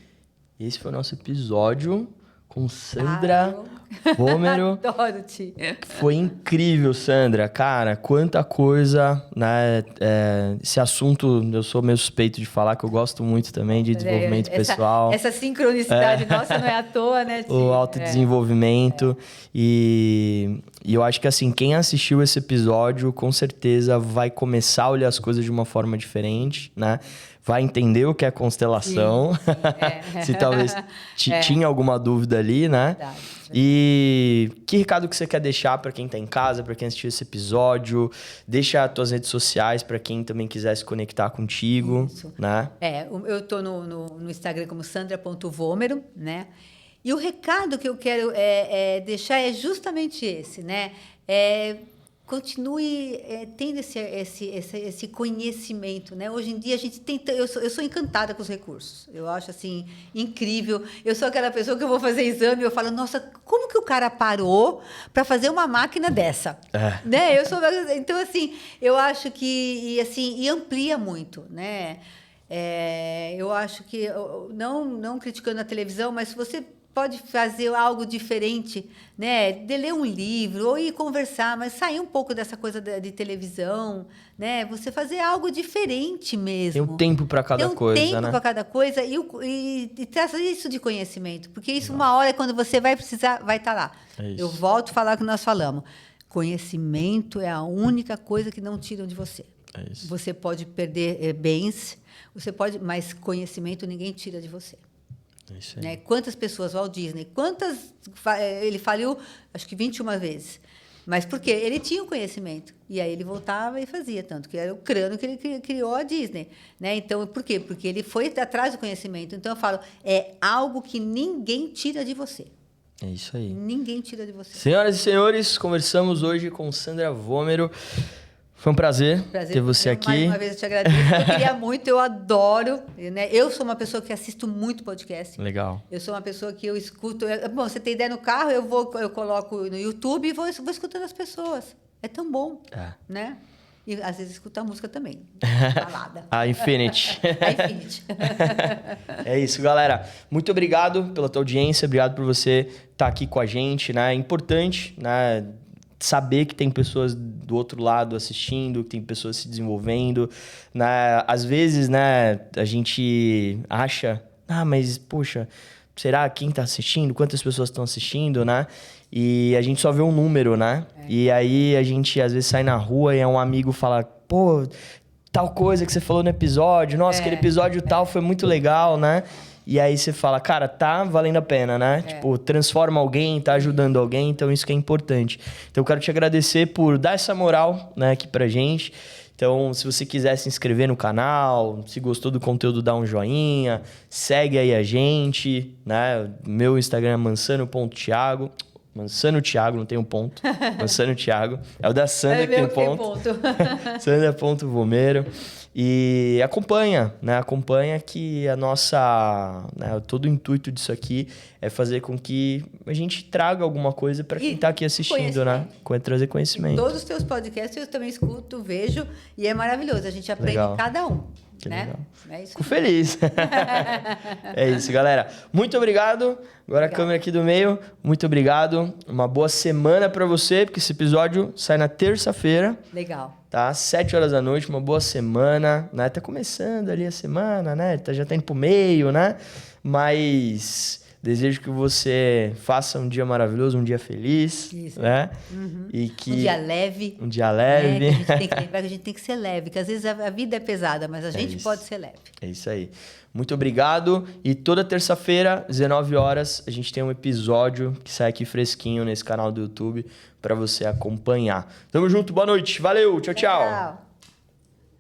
esse foi o nosso episódio com Sandra Vomero. Adoro-te. Foi incrível, Sandra. Cara, quanta coisa, né? Esse assunto, eu sou meio suspeito de falar, que eu gosto muito também de desenvolvimento pessoal. Essa sincronicidade nossa não é à toa, né? O autodesenvolvimento. E eu acho que, assim, quem assistiu esse episódio, com certeza vai começar a olhar as coisas de uma forma diferente, né? Vai entender o que é constelação. Sim. Se talvez tinha alguma dúvida ali, né? Verdade. E que recado que você quer deixar para quem tá em casa, para quem assistiu esse episódio? Deixa as tuas redes sociais para quem também quiser se conectar contigo, né? Eu tô no Instagram como sandra.vomero, né? E o recado que eu quero deixar é justamente esse, né? Continue tendo esse conhecimento, né? Hoje em dia a gente tem... Eu sou encantada com os recursos. Eu acho, assim, incrível. Eu sou aquela pessoa que eu vou fazer exame e eu falo, nossa, como que o cara parou para fazer uma máquina dessa? Né? Então, assim, eu acho que... E amplia muito, né? Eu acho que... Não criticando a televisão, mas se você... pode fazer algo diferente, né? De ler um livro ou ir conversar, mas sair um pouco dessa coisa de televisão, né? Você fazer algo diferente mesmo. Tem um tempo para cada coisa, né? Tem um tempo para cada coisa e trazer isso de conhecimento, porque isso uma hora, quando você vai precisar, vai estar lá. Eu volto a falar o que nós falamos. Conhecimento é a única coisa que não tiram de você. Você pode perder bens, mas conhecimento ninguém tira de você. Né? Quantas pessoas, Walt Disney, ele faliu, acho que 21 vezes. Mas por quê? Ele tinha o conhecimento. E aí ele voltava e fazia, tanto que era o crânio que ele criou a Disney. Né? Então, por quê? Porque ele foi atrás do conhecimento. Então, eu falo, é algo que ninguém tira de você. É isso aí. Ninguém tira de você. Senhoras e senhores, conversamos hoje com Sandra Vomero. Foi um prazer ter você aqui. Mais uma vez eu te agradeço. Eu queria muito, eu adoro. Né? Eu sou uma pessoa que assisto muito podcast. Legal. Eu sou uma pessoa que eu escuto. Bom, você tem ideia no carro, eu coloco no YouTube e vou escutando as pessoas. É tão bom, né? E às vezes escuto a música também. Balada. A Infinity. A Infinity. É isso, galera. Muito obrigado pela tua audiência. Obrigado por você estar aqui com a gente, né? É importante, né? Saber que tem pessoas do outro lado assistindo, que tem pessoas se desenvolvendo. Né? Às vezes, né, a gente acha, mas, poxa, será quem está assistindo? Quantas pessoas estão assistindo, né? E a gente só vê um número, né? E aí a gente, às vezes, sai na rua e um amigo fala, pô, tal coisa que você falou no episódio, nossa, aquele episódio tal foi muito legal, né? E aí você fala, cara, tá valendo a pena, né? Tipo, transforma alguém, tá ajudando alguém, então isso que é importante. Então eu quero te agradecer por dar essa moral, né, aqui pra gente. Então, se você quiser se inscrever no canal, se gostou do conteúdo, dá um joinha, segue aí a gente, né? Meu Instagram é mansano.thiago. Mansano Thiago, não tem um ponto. Mansano Thiago. É o da Sandra que tem ponto. Sandra.vomero. E acompanha, né? Acompanha que a nossa... Né? Todo o intuito disso aqui é fazer com que a gente traga alguma coisa para quem está aqui assistindo, né? Trazer conhecimento. Todos os teus podcasts eu também escuto, vejo, e é maravilhoso. A gente aprende cada um. Que né? legal. É isso. Fico feliz. É isso, galera. Muito obrigado. Agora a câmera aqui do meio. Muito obrigado. Uma boa semana para você, porque esse episódio sai na terça-feira. Legal. Tá? 7 horas da noite, uma boa semana. Né? Tá começando ali a semana, né? Já tá indo pro meio, né? Mas... desejo que você faça um dia maravilhoso, um dia feliz, né? E que... um dia leve. Um dia leve. Que a gente tem que lembrar que a gente tem que ser leve, porque às vezes a vida é pesada, mas a gente pode ser leve. É isso aí. Muito obrigado. E toda terça-feira, 19 horas, a gente tem um episódio que sai aqui fresquinho nesse canal do YouTube para você acompanhar. Tamo junto, boa noite. Valeu, tchau, tchau.